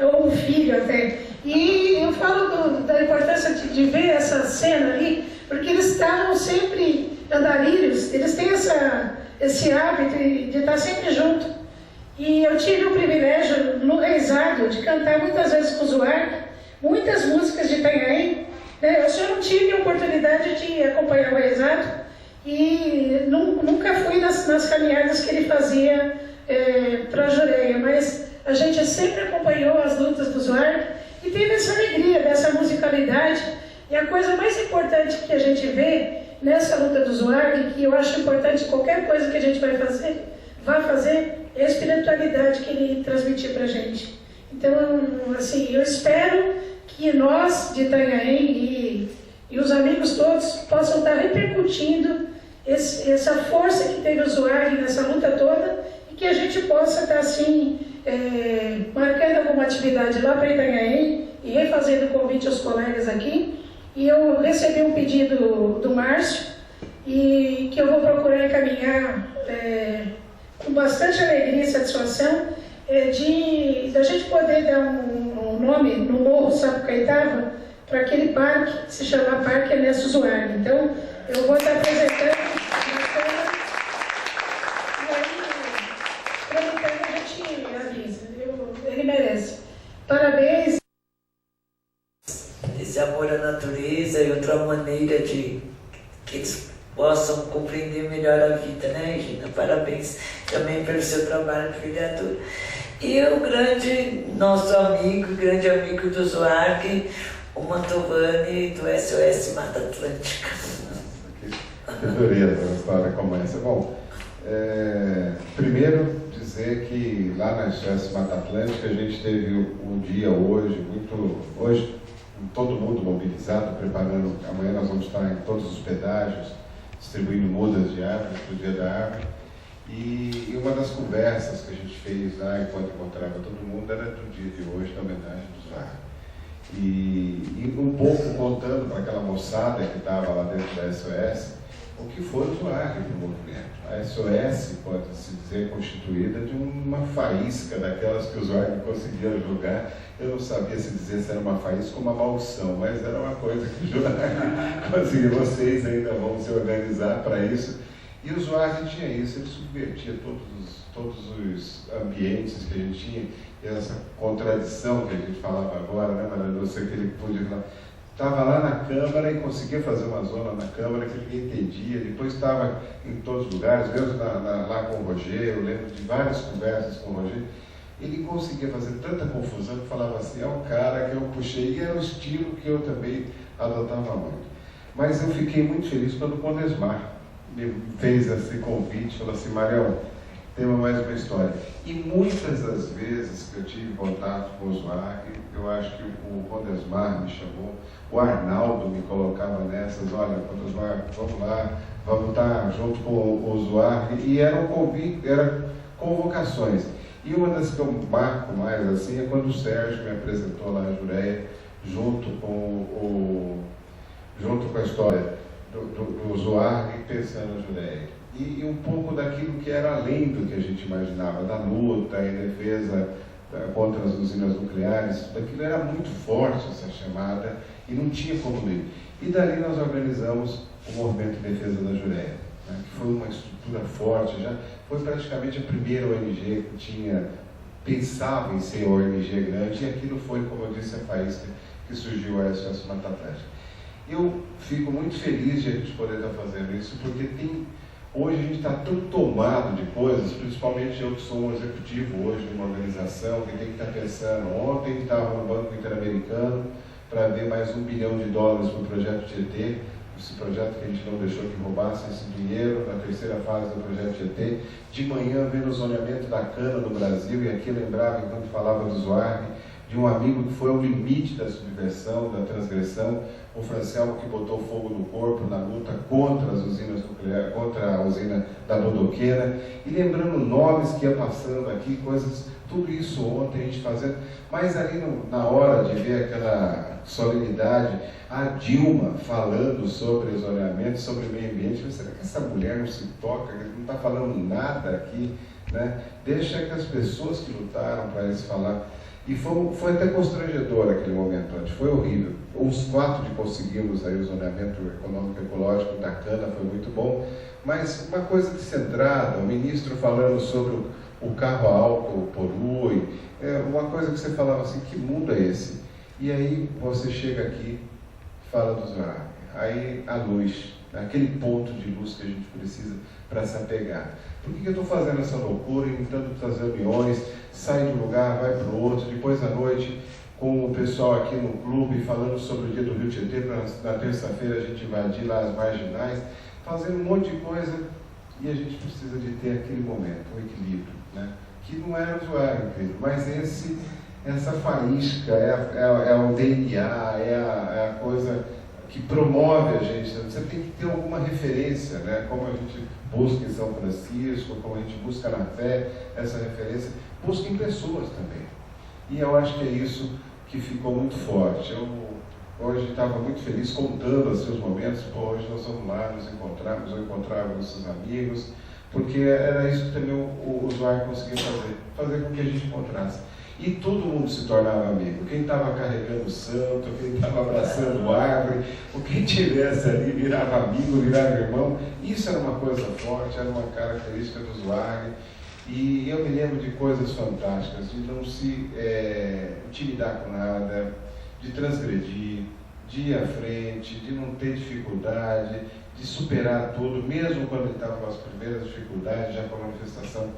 Ou um filho até. E eu falo da importância de ver essa cena ali, porque eles estavam sempre andarilhos, eles têm esse hábito de estar sempre junto. E eu tive o privilégio, no Reisado, de cantar muitas vezes com o ZUARC, muitas músicas de Itanhaém. Né? Eu só não tive a oportunidade de acompanhar o Reisado e nunca fui nas caminhadas que ele fazia para a Jureia, mas a gente sempre acompanhou as lutas do ZUARC e teve essa alegria, dessa musicalidade. E a coisa mais importante que a gente vê nessa luta do ZUARC, que eu acho importante qualquer coisa que a gente vai fazer, é a espiritualidade que ele transmitiu para a gente. Então, assim, eu espero que nós de Itanhaém e os amigos todos possam estar repercutindo essa força que teve o ZUARC nessa luta toda e que a gente possa estar, assim, marcando alguma atividade lá para Itanhaém e refazendo o convite aos colegas aqui. E eu recebi um pedido do Márcio e que eu vou procurar encaminhar com bastante alegria e satisfação da gente poder dar um nome no Morro Sapucaitava para aquele parque que se chama Parque Ernesto ZUARC. Então, eu vou estar apresentando na Câmara e aí, aproveitando, a gente avisa. Ele merece. Parabéns. Esse amor à natureza e outra maneira de que eles possam compreender melhor a vida, né, Regina? Parabéns também pelo seu trabalho de vereador. E o nosso amigo, grande amigo do ZUARC, o Mantovani, do SOS Mata Atlântica. Que dureza uma história como essa. Bom, primeiro dizer que lá na SOS Mata Atlântica a gente teve um dia hoje, todo mundo mobilizado, preparando, amanhã nós vamos estar em todos os pedágios, distribuindo mudas de árvores para o Dia da Árvore. E uma das conversas que a gente fez lá, enquanto encontrava todo mundo, era do dia de hoje, da homenagem do ZUARC. E um pouco contando para aquela moçada que estava lá dentro da SOS, o que foi o ZUARC no movimento. A SOS pode-se dizer constituída de uma faísca daquelas que o ZUARC conseguia jogar. Eu não sabia se dizer se era uma faísca ou uma maldição, mas era uma coisa que o ZUARC conseguia. Vocês ainda vão se organizar para isso. E o ZUARC tinha isso, ele subvertia todos os ambientes que a gente tinha, e essa contradição que a gente falava agora, né, Maria Lúcia, que ele podia falar. Estava lá na Câmara e conseguia fazer uma zona na Câmara que ninguém entendia, depois estava em todos os lugares, mesmo lá com o Roger, eu lembro de várias conversas com o Roger, ele conseguia fazer tanta confusão que falava assim, é um cara que eu puxei, e era o estilo que eu também adotava muito. Mas eu fiquei muito feliz quando o Condesmar me fez esse convite, falou assim, Marião, temos mais uma história. E muitas das vezes que eu tive contato com o ZUARC, eu acho que o Condesmar me chamou, o Arnaldo me colocava nessas, olha, Condesmar, vamos lá, vamos estar junto com o ZUARC, e era um convite, eram convocações. E uma das que eu marco mais assim é quando o Sérgio me apresentou lá na Jureia, junto com a história do ZUARC pensando na Jureia. E um pouco daquilo que era além do que a gente imaginava, da luta em defesa contra as usinas nucleares, daquilo era muito forte essa chamada e não tinha como ir. E dali nós organizamos o Movimento de Defesa da Jureia, né, que foi uma estrutura forte, já foi praticamente a primeira ONG que pensava em ser ONG grande, e aquilo foi, como eu disse, a faísca que surgiu a SOS Mata Atlântica. Eu fico muito feliz de a gente poder estar fazendo isso, porque hoje a gente está tão tomado de coisas, principalmente eu que sou um executivo hoje de uma organização que tem que estar pensando. Ontem estava no Banco Interamericano para ver mais $1 bilhão para o projeto Tietê, esse projeto que a gente não deixou que roubasse esse dinheiro, na terceira fase do projeto Tietê. De manhã vendo o zoneamento da cana no Brasil, e aqui eu lembrava, enquanto falava do ZUARC, de um amigo que foi ao limite da subversão, da transgressão, o Francelmo que botou fogo no corpo na luta contra as usinas nucleares, contra a usina da Bodoquena, e lembrando nomes que ia passando aqui, coisas, tudo isso ontem a gente fazendo, mas ali na hora de ver aquela solenidade, a Dilma falando sobre zoneamento, sobre meio ambiente, será que essa mulher não se toca, não está falando nada aqui, né? Deixa que as pessoas que lutaram para eles falar. E foi até constrangedor aquele momento antes, foi horrível. Os 4 de conseguirmos aí o zoneamento econômico e ecológico da cana foi muito bom, mas uma coisa descentrada, o ministro falando sobre o carro alto polui, uma coisa que você falava assim, que mundo é esse? E aí você chega aqui, fala do zoneamento, aí a luz, aquele ponto de luz que a gente precisa para se apegar. Por que eu estou fazendo essa loucura, imitando as reuniões, sai de um lugar, vai para o outro, depois à noite com o pessoal aqui no clube falando sobre o dia do Rio Tietê, na terça-feira a gente invadir lá as marginais, fazendo um monte de coisa, e a gente precisa de ter aquele momento, o equilíbrio, né? Que não era usuário, incrível, mas essa faísca, é o DNA, é a coisa que promove a gente. Você tem que ter alguma referência, né? Como a gente busca em São Francisco, como a gente busca na fé, essa referência, busca em pessoas também. E eu acho que é isso que ficou muito forte. Eu hoje estava muito feliz contando assim, os momentos, hoje nós vamos lá nos encontrarmos, eu encontrava nossos amigos, porque era isso que também o usuário conseguia fazer com que a gente encontrasse. E todo mundo se tornava amigo. Quem estava carregando o santo, quem estava abraçando árvore, quem tivesse ali virava amigo, virava irmão. Isso era uma coisa forte, era uma característica do usuário. E eu me lembro de coisas fantásticas, de não se intimidar com nada, de transgredir, de ir à frente, de não ter dificuldade, de superar tudo, mesmo quando ele estava com as primeiras dificuldades, já com a manifestação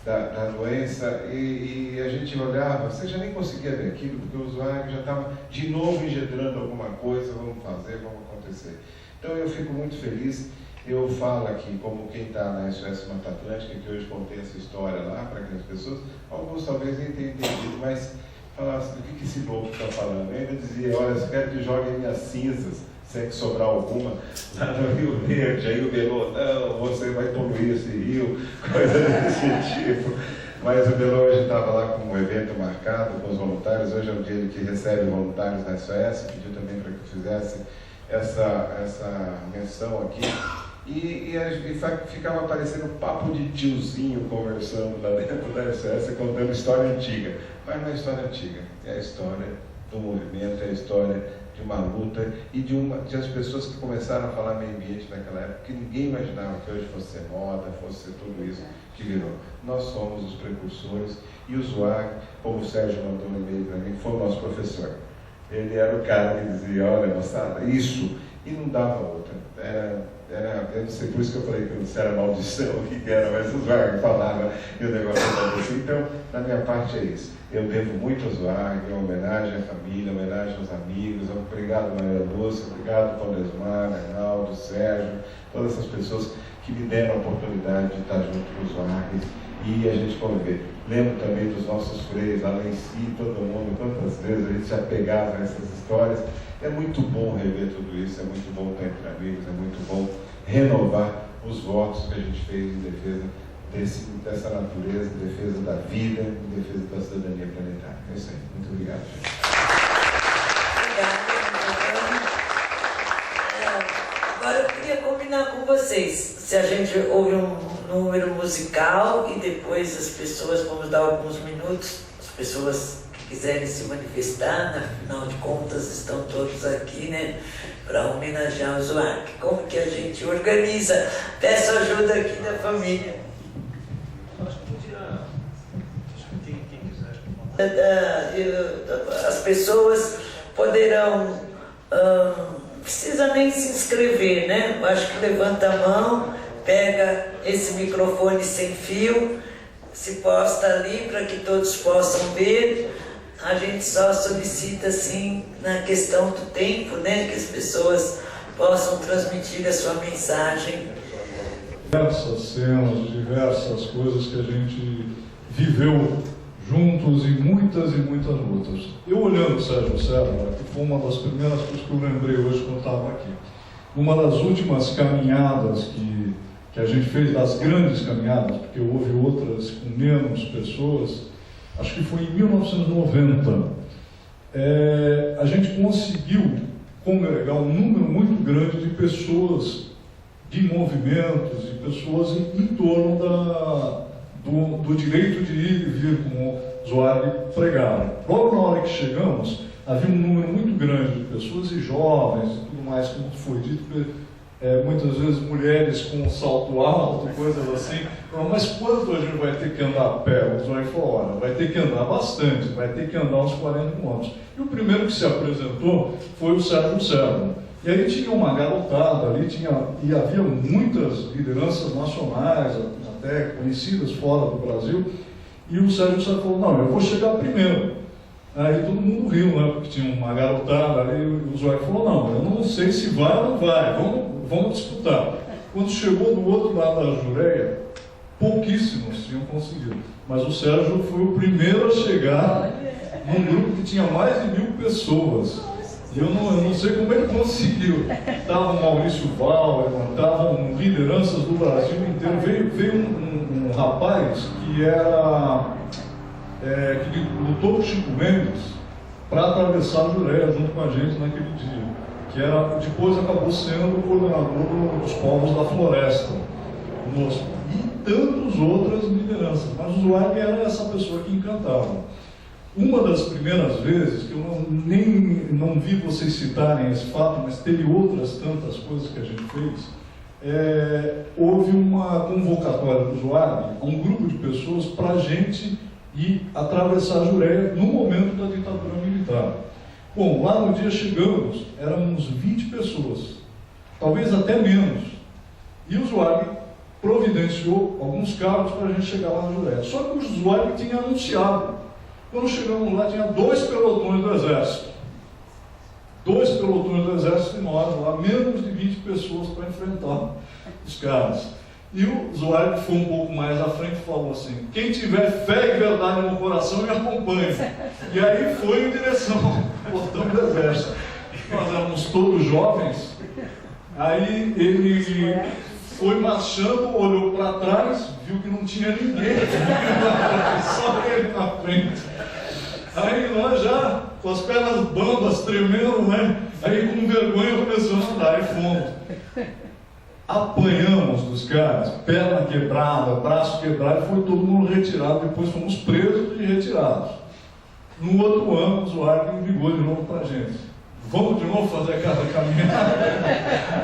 da doença, e a gente olhava, você já nem conseguia ver aquilo, porque o usuário já estava de novo engendrando alguma coisa, vamos fazer, vamos acontecer. Então eu fico muito feliz, eu falo aqui como quem está na SOS Mata Atlântica, que hoje contei essa história lá para aquelas pessoas, alguns talvez nem tenham entendido, mas falassem, do que esse louco está falando? Eu ainda dizia, olha, eu quero que joguem minhas cinzas, se é que sobrar alguma, lá no Rio Verde. Aí o Belô, não, você vai poluir esse rio, coisa desse tipo. Mas o Belô hoje estava lá com um evento marcado com os voluntários, hoje é o dia que recebe voluntários da SOS, pediu também para que eu fizesse essa menção aqui. E ficava aparecendo papo de tiozinho conversando lá dentro da SOS, contando história antiga. Mas não é história antiga, é a história do movimento, é a história de uma luta e de as pessoas que começaram a falar meio ambiente naquela época, que ninguém imaginava que hoje fosse ser moda, fosse ser tudo isso que virou. Nós somos os precursores e o Zuac, como o Sérgio mandou no e-mail para mim, foi o nosso professor. Ele era o cara que dizia, olha moçada, isso, e não dava outra. Eu não sei, por isso que eu falei que não sei se era maldição, o que era, mas o Zuac falava e o negócio acontecia. Então, da minha parte é isso. Eu devo muito ao Zuac, uma homenagem à família, uma homenagem aos amigos. Obrigado, Maria Lúcia, obrigado, Valdesmar, Reinaldo, Sérgio, todas essas pessoas que me deram a oportunidade de estar junto com o Zuac e a gente conviver. Lembro também dos nossos freios, além de si, todo mundo, quantas vezes a gente se apegava a essas histórias. É muito bom rever tudo isso, é muito bom estar entre amigos, é muito bom renovar os votos que a gente fez em defesa dessa natureza, em defesa da vida, em defesa da cidadania planetária. É isso aí. Muito obrigado, gente. Agora eu queria combinar com vocês, se a gente ouve um número musical e depois as pessoas, vamos dar alguns minutos, as pessoas que quiserem se manifestar, afinal de contas estão todos aqui, né, para homenagear o Zuac. Como que a gente organiza? Peço ajuda aqui da família. Acho que podia discutir quem quiser. As pessoas poderão, não precisa nem se inscrever, né? Eu acho que levanta a mão, pega esse microfone sem fio, se posta ali para que todos possam ver. A gente só solicita, assim, na questão do tempo, né? Que as pessoas possam transmitir a sua mensagem. Diversas cenas, diversas coisas que a gente viveu juntos e muitas lutas. Eu olhando o Sérgio Serra, que foi uma das primeiras coisas que eu lembrei hoje quando eu estava aqui, uma das últimas caminhadas que a gente fez, das grandes caminhadas, porque houve outras com menos pessoas, acho que foi em 1990, a gente conseguiu congregar um número muito grande de pessoas, de movimentos, de pessoas em torno do direito de ir e vir, como o Zweig pregava. Logo na hora que chegamos, havia um número muito grande de pessoas e jovens e tudo mais, como foi dito, muitas vezes mulheres com salto alto, coisas assim. Mas quanto a gente vai ter que andar a pé? O Zweig falou, olha, vai ter que andar bastante, vai ter que andar uns 40 quilômetros. E o primeiro que se apresentou foi o Sérgio Serra. E aí tinha uma garotada ali, e havia muitas lideranças nacionais, até conhecidas fora do Brasil, e o Sérgio Serra falou, não, eu vou chegar primeiro. Aí todo mundo riu, né, porque tinha uma garotada ali, e o Zweig falou, não, eu não sei se vai ou não vai, vamos disputar. Quando chegou do outro lado da Jureia, pouquíssimos tinham conseguido, mas o Sérgio foi o primeiro a chegar num grupo que tinha mais de 1000 pessoas. E eu não sei como ele conseguiu. Estava o Maurício Val, estavam lideranças do Brasil inteiro. Veio um rapaz que que lutou com o Chico Mendes para atravessar a Jureia junto com a gente naquele dia. Depois acabou sendo o coordenador dos povos da floresta conosco. E tantas outras lideranças. Mas o Zweig era essa pessoa que encantava. Uma das primeiras vezes, que eu não vi vocês citarem esse fato, mas teve outras tantas coisas que a gente fez, houve uma convocatória do Zweig a um grupo de pessoas para a gente ir atravessar a Jureia no momento da ditadura militar. Bom, lá no dia chegamos, éramos 20 pessoas, talvez até menos, e o Zweig providenciou alguns carros para a gente chegar lá na Jureia. Só que o Zweig tinha anunciado. Quando chegamos lá, tinha 2 pelotões do Exército. 2 pelotões do Exército e nós lá, menos de 20 pessoas para enfrentar os caras. E o Zweig foi um pouco mais à frente e falou assim, quem tiver fé e verdade no coração, me acompanhe. E aí foi em direção ao pelotão do Exército. Nós éramos todos jovens. Aí ele foi marchando, olhou para trás, viu que não tinha ninguém, só ele na frente. Aí nós já, com as pernas bambas, tremendo, né? Aí com vergonha começamos a andar e fomos. Apanhamos dos caras, perna quebrada, braço quebrado, e foi todo mundo retirado, depois fomos presos e retirados. No outro ano, o Zweig ligou de novo para a gente. Vamos de novo fazer aquela caminhada?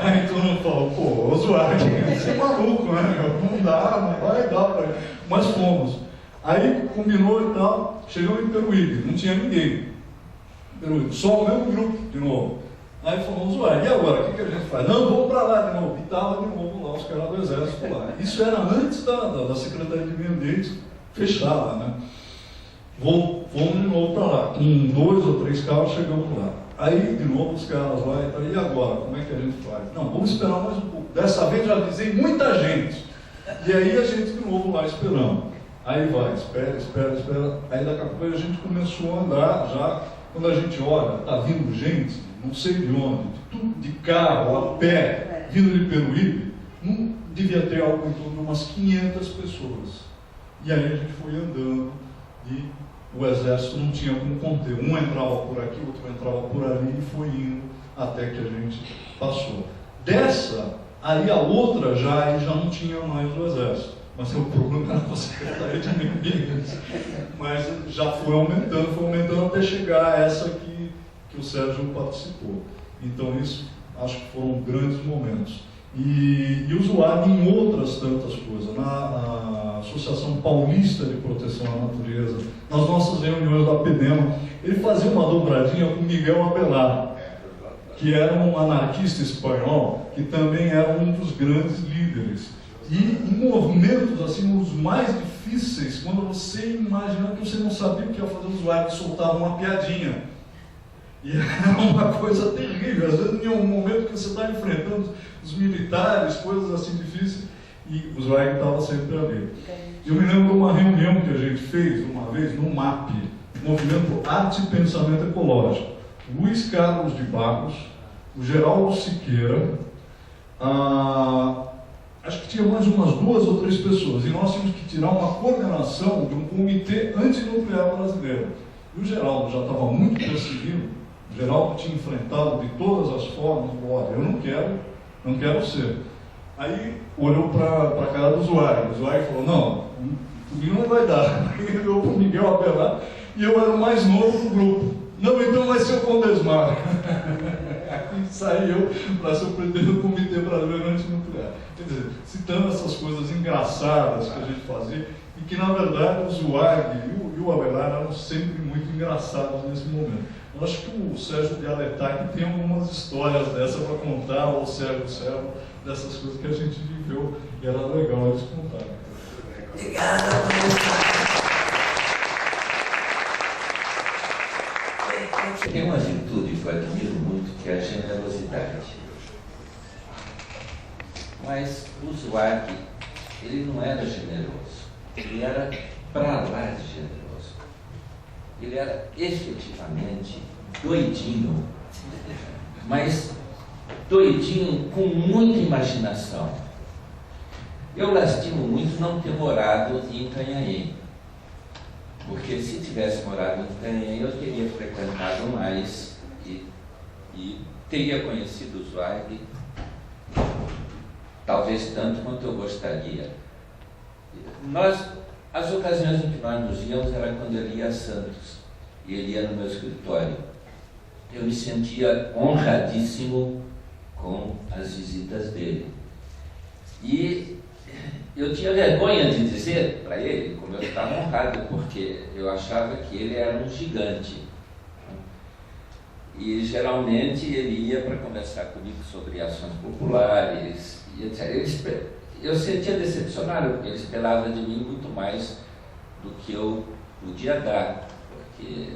Aí todo mundo falou, pô, Zweig, você é maluco, né? Não dá, não vai dar para ele. Mas fomos. Aí combinou e tal, chegamos em Peruíbe, não tinha ninguém. Peruíbe, só o mesmo grupo de novo. Aí falamos, Zweig, e agora? O que a gente faz? Não, vamos para lá de novo. E estava de novo lá os caras do Exército lá. Isso era antes da Secretaria de Meio Ambiente fechar lá, né? Fomos de novo para lá. Com 2 ou 3 carros chegamos lá. Aí, de novo, os caras lá, e agora? Como é que a gente faz? Não, vamos esperar mais um pouco. Dessa vez já avisei muita gente. E aí a gente, de novo, lá esperando. Aí vai, espera. Aí daqui a pouco a gente começou a andar já. Quando a gente olha, está vindo gente, não sei de onde, de carro, a pé, vindo de Peruíbe, não devia ter algo em torno de umas 500 pessoas. E aí a gente foi andando e o Exército não tinha como conter. Um entrava por aqui, outro entrava por ali e foi indo até que a gente passou. Dessa, aí a outra já não tinha mais o Exército. Mas o problema era com a Secretaria de Meio Ambiente. Mas já foi aumentando até chegar a essa que o Sérgio participou. Então isso, acho que foram grandes momentos. E o Zweig em outras tantas coisas, na Associação Paulista de Proteção à Natureza, nas nossas reuniões da PEDEMA, ele fazia uma dobradinha com Miguel Abelar, que era um anarquista espanhol, que também era um dos grandes líderes. E em movimentos assim, os mais difíceis, quando você imagina que você não sabia o que ia fazer, o Zweig soltava uma piadinha. E era uma coisa terrível. Às vezes, em um momento que você está enfrentando os militares, coisas assim difíceis, e o Zweig estava sempre ali. Eu me lembro de uma reunião que a gente fez uma vez no MAP, Movimento Arte e Pensamento Ecológico. Luiz Carlos de Barros, o Geraldo Siqueira, acho que tinha mais umas 2 ou 3 pessoas, e nós tínhamos que tirar uma coordenação de um comitê antinuclear brasileiro. E o Geraldo já estava muito perseguido, o Geraldo tinha enfrentado de todas as formas, olha, eu não quero ser. Aí olhou para a cara do Zweig, o Zweig falou, não, comigo não vai dar. Ele olhou para o Miguel Abelar, e eu era o mais novo do grupo. Não, então vai ser o Condesmar. E saiu para ser o presidente do Comitê Brasileiro Antinuclear. Quer dizer, citando essas coisas engraçadas que a gente fazia, e que na verdade o Zweig e o Abelar eram sempre muito engraçados nesse momento. Eu acho que o Sérgio de Aletac tem algumas histórias dessa para contar, ou o Sérgio Servo, dessas coisas que a gente viveu, e era legal eles contarem. Obrigada, Tem uma virtude que eu admiro muito, que é a generosidade. Mas o Zweig, ele não era generoso, ele era para lá de generoso. Ele era efetivamente doidinho, mas doidinho com muita imaginação. Eu lastimo muito não ter morado em Itanhaém, porque se tivesse morado em Itanhaém eu teria frequentado mais e teria conhecido o Zweig, talvez tanto quanto eu gostaria. As ocasiões em que nós nos íamos era quando ele ia a Santos e ele ia no meu escritório. Eu me sentia honradíssimo com as visitas dele. E eu tinha vergonha de dizer para ele como eu estava honrado, porque eu achava que ele era um gigante. E geralmente ele ia para conversar comigo sobre ações populares e etc. Eu sentia decepcionado, porque ele esperava de mim muito mais do que eu podia dar, porque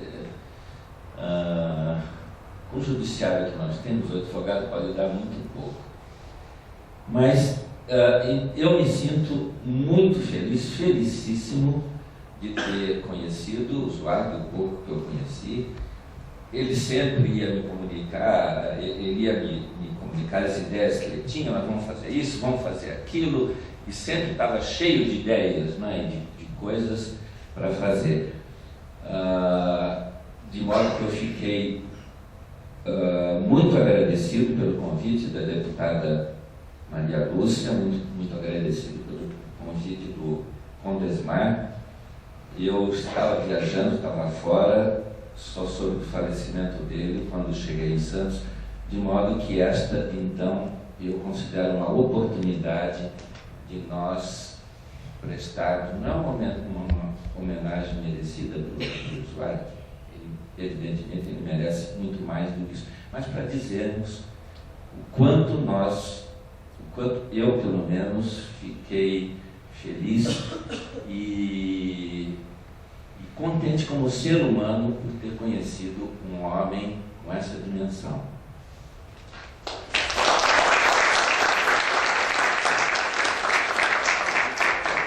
com o judiciário que nós temos, o advogado pode dar muito pouco. Mas eu me sinto muito feliz, felicíssimo de ter conhecido o Zweig, o pouco que eu conheci. Ele sempre ia me comunicar, ele ia me comunicar as ideias que ele tinha, nós vamos fazer isso, vamos fazer aquilo, e sempre estava cheio de ideias, né, de coisas para fazer. De modo que eu fiquei muito agradecido pelo convite da deputada Maria Lúcia, muito agradecido pelo convite do Condesmar. Eu estava viajando, estava fora, só soube do falecimento dele quando cheguei em Santos, de modo que esta, então, eu considero uma oportunidade de nós prestarmos, não uma homenagem merecida pelo Zweig, evidentemente ele merece muito mais do que isso, mas para dizermos o quanto eu, pelo menos, fiquei feliz e contente como ser humano por ter conhecido um homem com essa dimensão.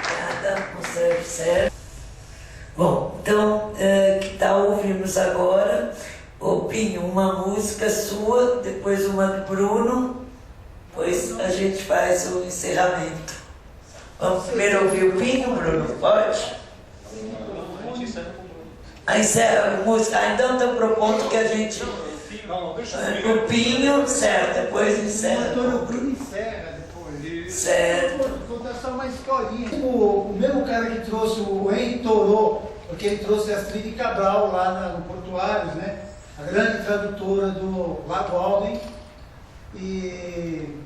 Obrigada, professor Sérgio. Bom, então, que tal ouvirmos agora, Pinho, uma música sua, depois uma do Bruno, depois a gente faz o encerramento. Vamos primeiro ouvir o Pinho, Bruno? Pode? Encerra a música. Então estou propondo que a gente. O Pinho, certo, depois encerra. O Bruno encerra depois. Certo. Vou contar só uma historinha. O mesmo cara que trouxe o Henri Thoreau, porque ele trouxe a Astrid Cabral lá no Portuários, né? A grande tradutora do Lago Alden. E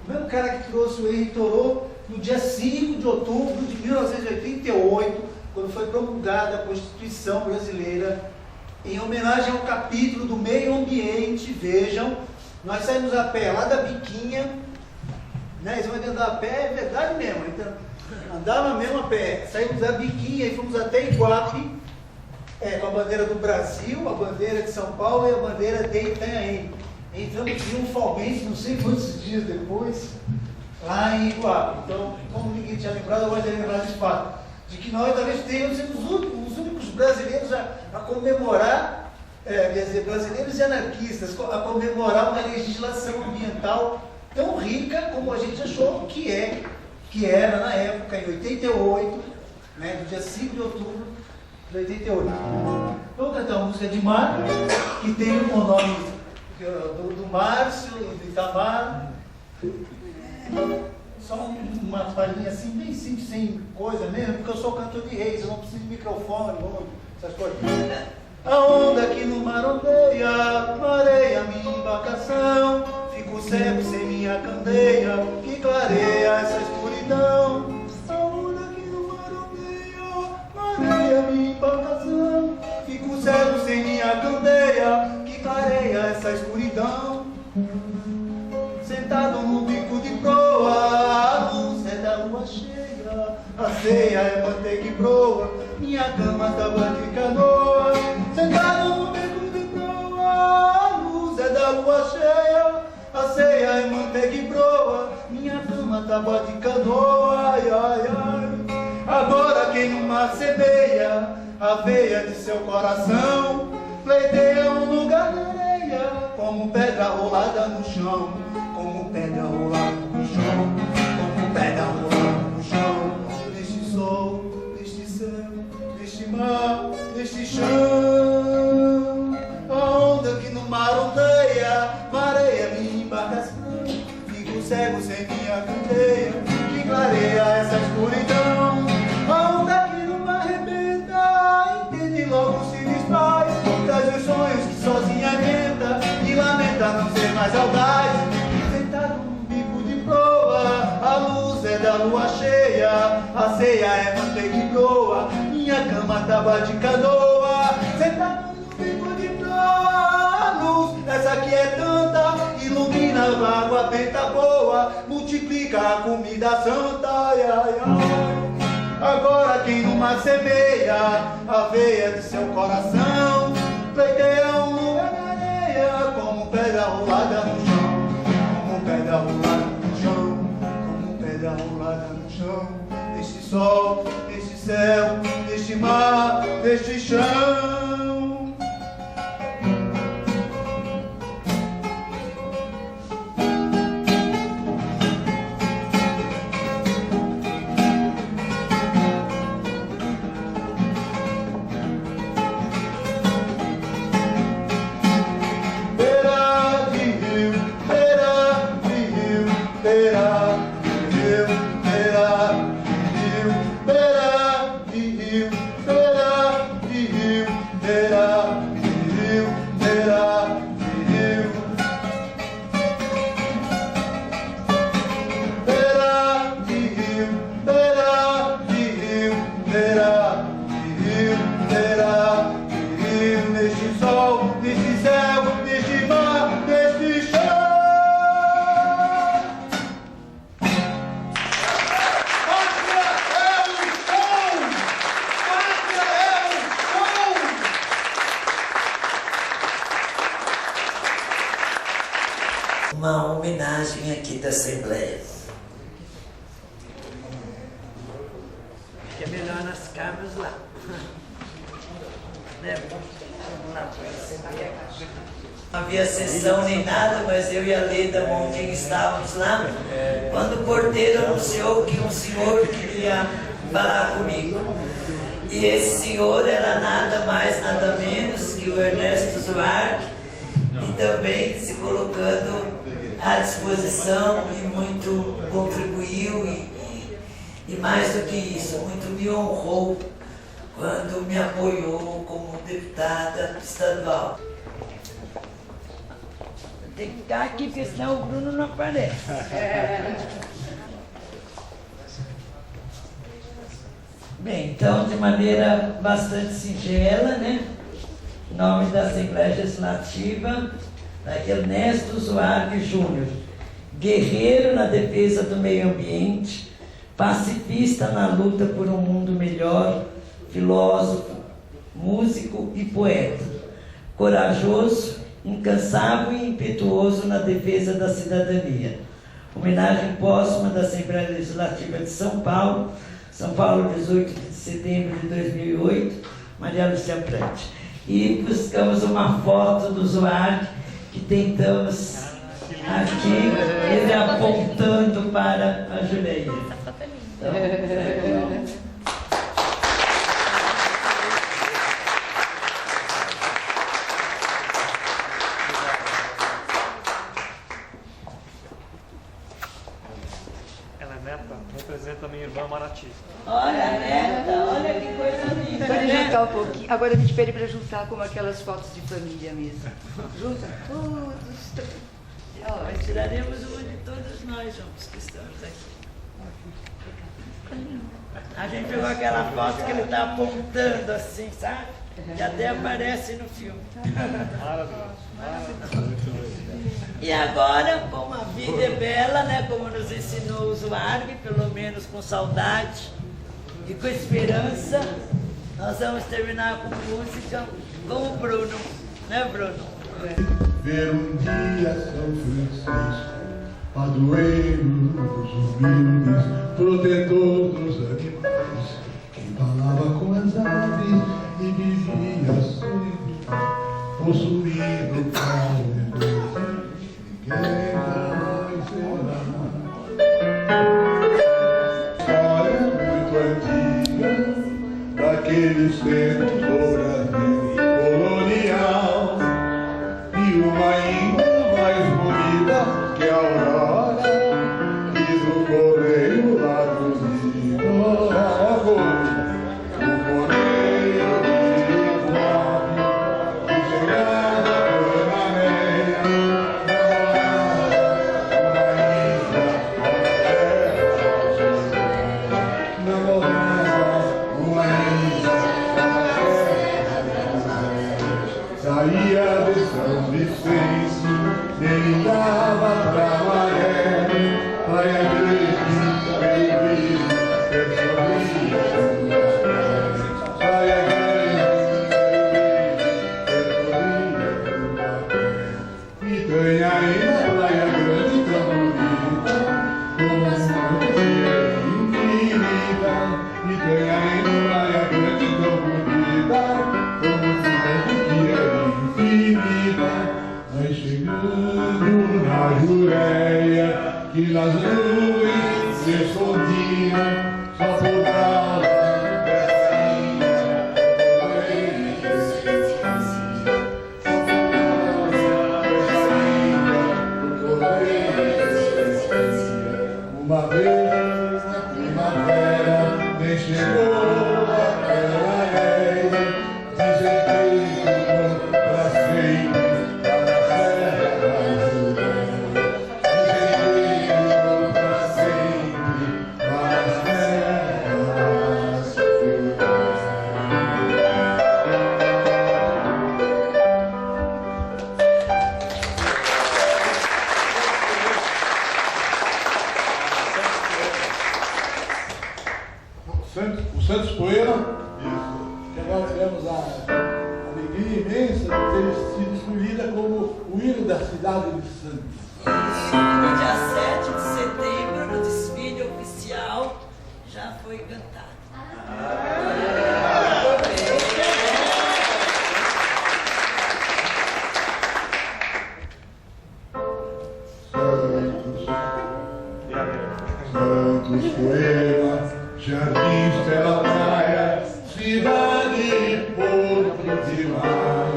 o mesmo cara que trouxe o Henri Thoreau, no dia 5 de outubro de 1988, quando foi promulgada a Constituição Brasileira, em homenagem ao capítulo do meio ambiente. Vejam, nós saímos a pé lá da Biquinha, né? Eles vão andar a pé, é verdade mesmo, então, andava mesmo a pé, saímos da Biquinha e fomos até Iguape, com a bandeira do Brasil, a bandeira de São Paulo e a bandeira de Itanhaém. Entramos triunfalmente, não sei quantos dias depois, lá em Iguape. Então, como ninguém tinha lembrado, eu gostaria de lembrar desse fato, de que nós talvez tenhamos sido os únicos brasileiros a comemorar, quer dizer, brasileiros e anarquistas, a comemorar uma legislação ambiental tão rica como a gente achou que era na época, em 88, né, do dia 5 de outubro de 88. Vamos cantar uma música de mar, que tem o nome do Márcio e do Itamar. Só uma palhinha assim, bem simples, sem coisa mesmo, porque eu sou cantor de reis, eu não preciso de microfone, essas coisas. A onda que no mar ondeia, mareia minha embarcação, fico cego sem minha candeia, que clareia essa escuridão. A onda que no mar ondeia, mareia minha embarcação, fico cego sem minha candeia, que clareia essa escuridão. Sentado no bico de proa, a luz é da lua cheia, a ceia é manteiga e broa, minha cama tábua de canoa. Sentado no bico de proa, a luz é da lua cheia, a ceia é manteiga e broa, minha cama tábua de canoa. Ai, ai, ai. Agora quem no mar semeia a veia de seu coração, pleiteia um lugar na areia, como pedra rolada no chão, como pedra rolada no chão, como pedra rolada no chão. Neste sol, neste céu, neste mar, neste chão. A onda que no mar ondeia, mareia minha embarcação, fico cego sem minha candeia, que clareia essa escuridão. A onda que no mar arrebenta, entende logo se desfaz, traz os sonhos que sozinha inventa, e lamenta não ser mais audaz. Sentado num bico de proa, a luz é da lua cheia, a ceia é manteiga e broa, minha cama tábua de canoa. Sentado num bico de proa, a luz, essa que é tanta, ilumina a água benta boa, multiplica a comida santa. Ai, ai, ai. Agora quem no mar semeia a veia de seu coração, pleiteia um lugar na areia, como pedra rolada no chão, como pedra rolada no chão, como pedra rolada no chão. Neste sol, neste céu, neste mar, neste chão. Uma homenagem aqui da Assembleia. Que é melhor nas cabras lá. Né? Não havia sessão nem nada, mas eu e a Leda Montinho estávamos lá, quando o porteiro anunciou que um senhor queria falar comigo. E esse senhor era nada mais, nada menos que o Ernesto Zuark, e também se colocando à disposição e muito contribuiu e mais do que isso, muito me honrou quando me apoiou como deputada estadual. Tem que ficar aqui, porque senão o Bruno não aparece. Bem, então, de maneira bastante singela, né? Em nome da Assembleia Legislativa, Ernesto Zuark Júnior, guerreiro na defesa do meio ambiente, pacifista na luta por um mundo melhor, filósofo, músico e poeta, corajoso, incansável e impetuoso na defesa da cidadania, Homenagem póstuma da Assembleia Legislativa de São Paulo, 18 de setembro de 2008, Maria Lúcia Prante. E buscamos uma foto do Zuardi, que tentamos aqui, ele apontando para a Juleia. Então, representa a minha irmã Marati. Olha, neta, olha que coisa linda. Pode juntar um pouquinho. Agora a gente pede para juntar como aquelas fotos de família mesmo. Junta todos. Nós tiraremos uma de todos nós juntos que estamos aqui. A gente pegou aquela foto que ele está apontando assim, sabe? Que até aparece no filme. Maravilhoso. E agora, como a vida é bela, né? Como nos ensinou o Zuardi, pelo menos com saudade e com esperança, nós vamos terminar com música com o Bruno. Né, Bruno? Ver um dia São Francisco, padroeiro dos humildes, protetor dos animais, que falava com as aves e vivia sempre possuindo o pau. Ninguém jamais será. História muito antiga daqueles tempos do Brasil colonial, e uma ainda mais bonita que a aurora que do correio lá do Rio. O correio que voava, que chegava por saía de São Vicente, derivava pra Maré, praia grande, baby, percorria praia grande, baby, percorria Itanhaém, praia grande, tão bonita, como uma dia infinita. Itanhaém, praia grande, tão bonita, vai chegando na Jureia, que nas nuvens se escondia, só faltava uma vez na primavera, nem chegou aquela areia, desempenho pra sempre. O Santos Poeira, que agora tivemos a alegria imensa de ter sido escolhida como o hino da cidade de Santos. Isso, no dia 7 de setembro, no desfile oficial, já foi cantado. Santos Poeira, Jardim Estela Praia, cidade e porto de mar.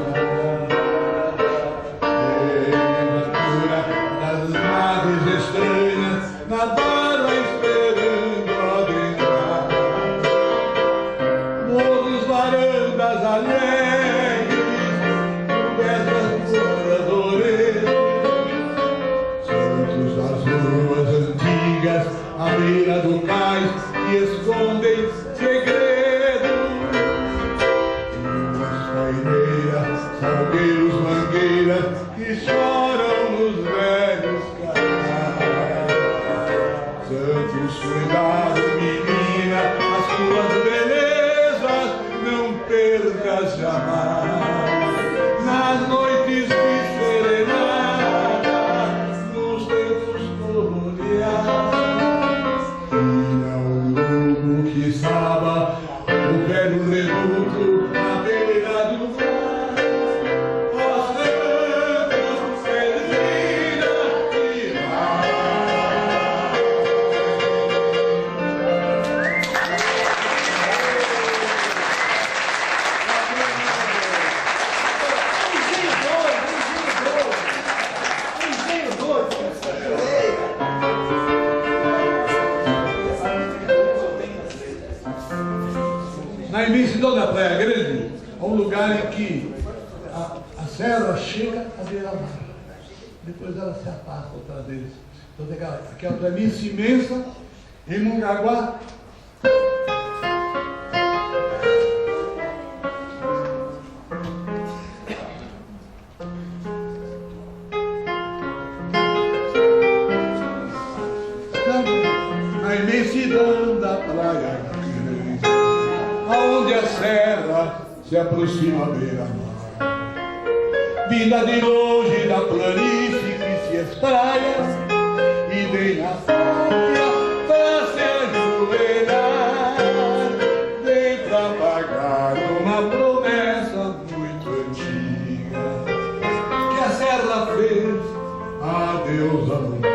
Aventura das naves estranhas, na barra esperando adentrar. Morros, varandas alegres, cobertas por moradores. Santos, as ruas antigas, à beira do cais, que escondem segredos. Ruas, paineiras, salgueiros, mangueiras, que choram nos velhos canais. Santos, cuidado, menina, as tuas belezas não percas jamais. Nas noites de serenata, nos tempos coloridos, detalhe que a serra chega à beira-mar, depois ela se afasta outra vez. Então tem aquela planície imensa, em Mongaguá. Na imensidão da praia, aonde a serra se aproxima à beira-mar, vinda de longe da planície que se espraia, e vem a pátria pra se ajoelhar, vem pra pagar uma promessa muito antiga que a serra fez a deusa do mar.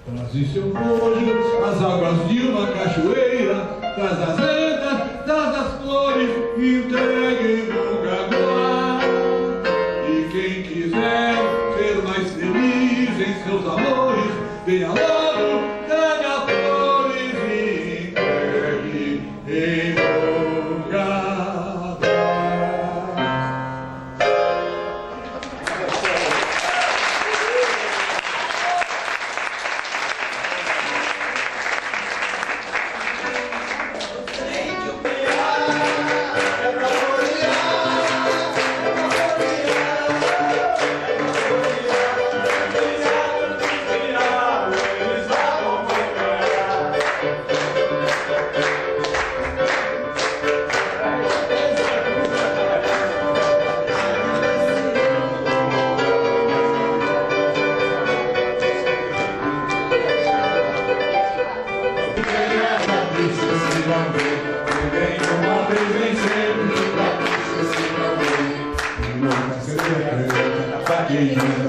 Traz em seu bojo as águas de uma cachoeira, traz as andas, traz as flores, entregue em Mongaguá. E quem quiser ser mais feliz em seus amores, venha logo, traga flores e entregue em Mongaguá.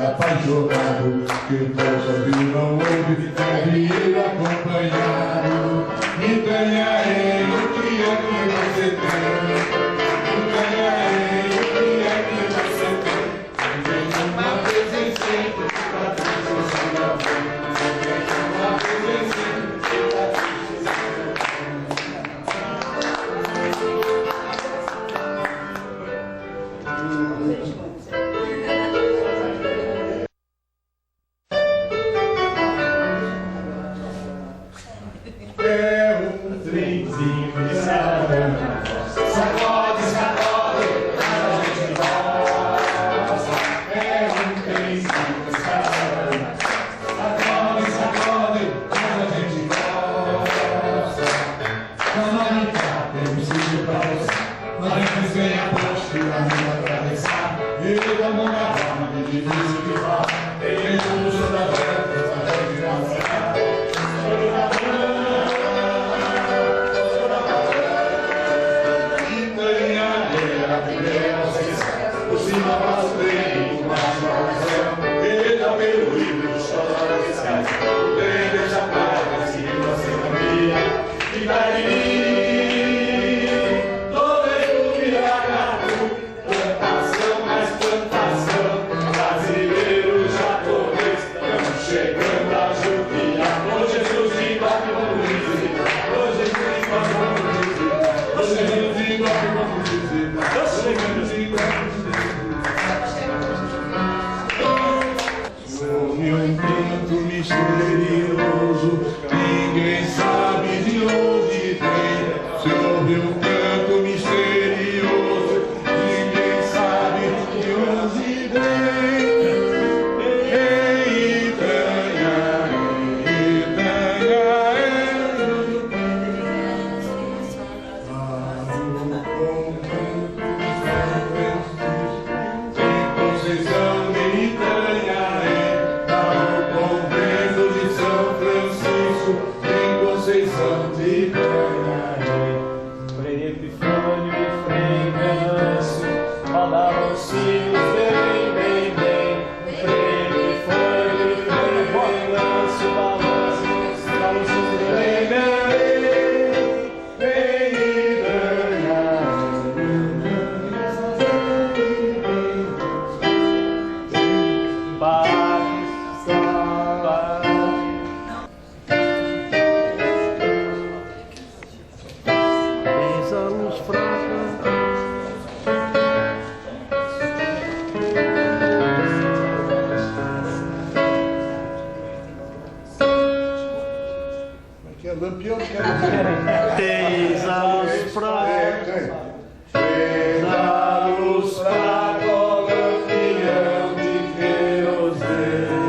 Apaixonado, que possa vir não ouve, ele acompanhado. Entranharei o que é que você tem, entranharei o que é que você tem. Vem uma vez em sempre, pra triste se não vem. Vem uma vez em sempre, pra triste Lampião quer dizer. Tens a luz fraca. Tens a luz fraca, lampião de querosene.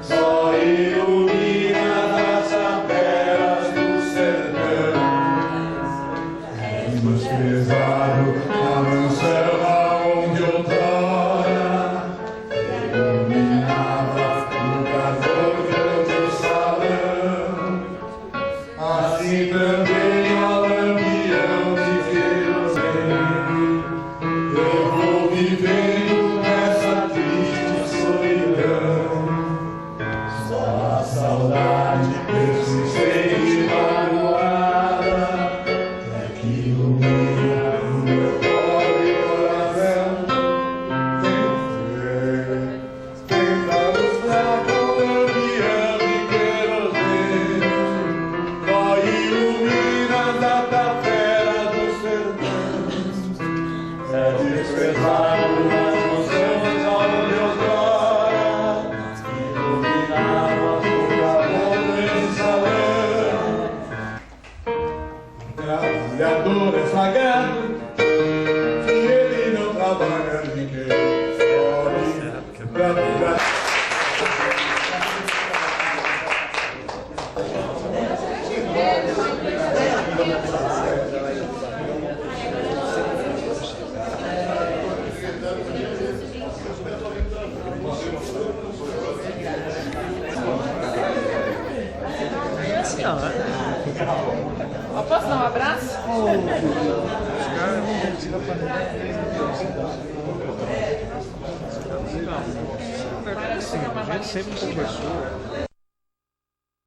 Só ilumina as chapelas do sertão. Mas pesado a mansão aonde outrora iluminava o casal do salão. Assim também ó lampião de querosene, eu vou vivendo nessa triste solidão. Só a saudade persistente magoada é que ilumina o meu pobre coração. Tenta luz fraca, lampião de querosene, só ilumina da tapera do sertão. É desprezado nas mansões onde outrora iluminava o calor em salão. Trabalhador é sagrado, se ele não trabalha, ninguém pode pra virar. Senhora. Posso dar um abraço? Sim, a gente sempre conversou.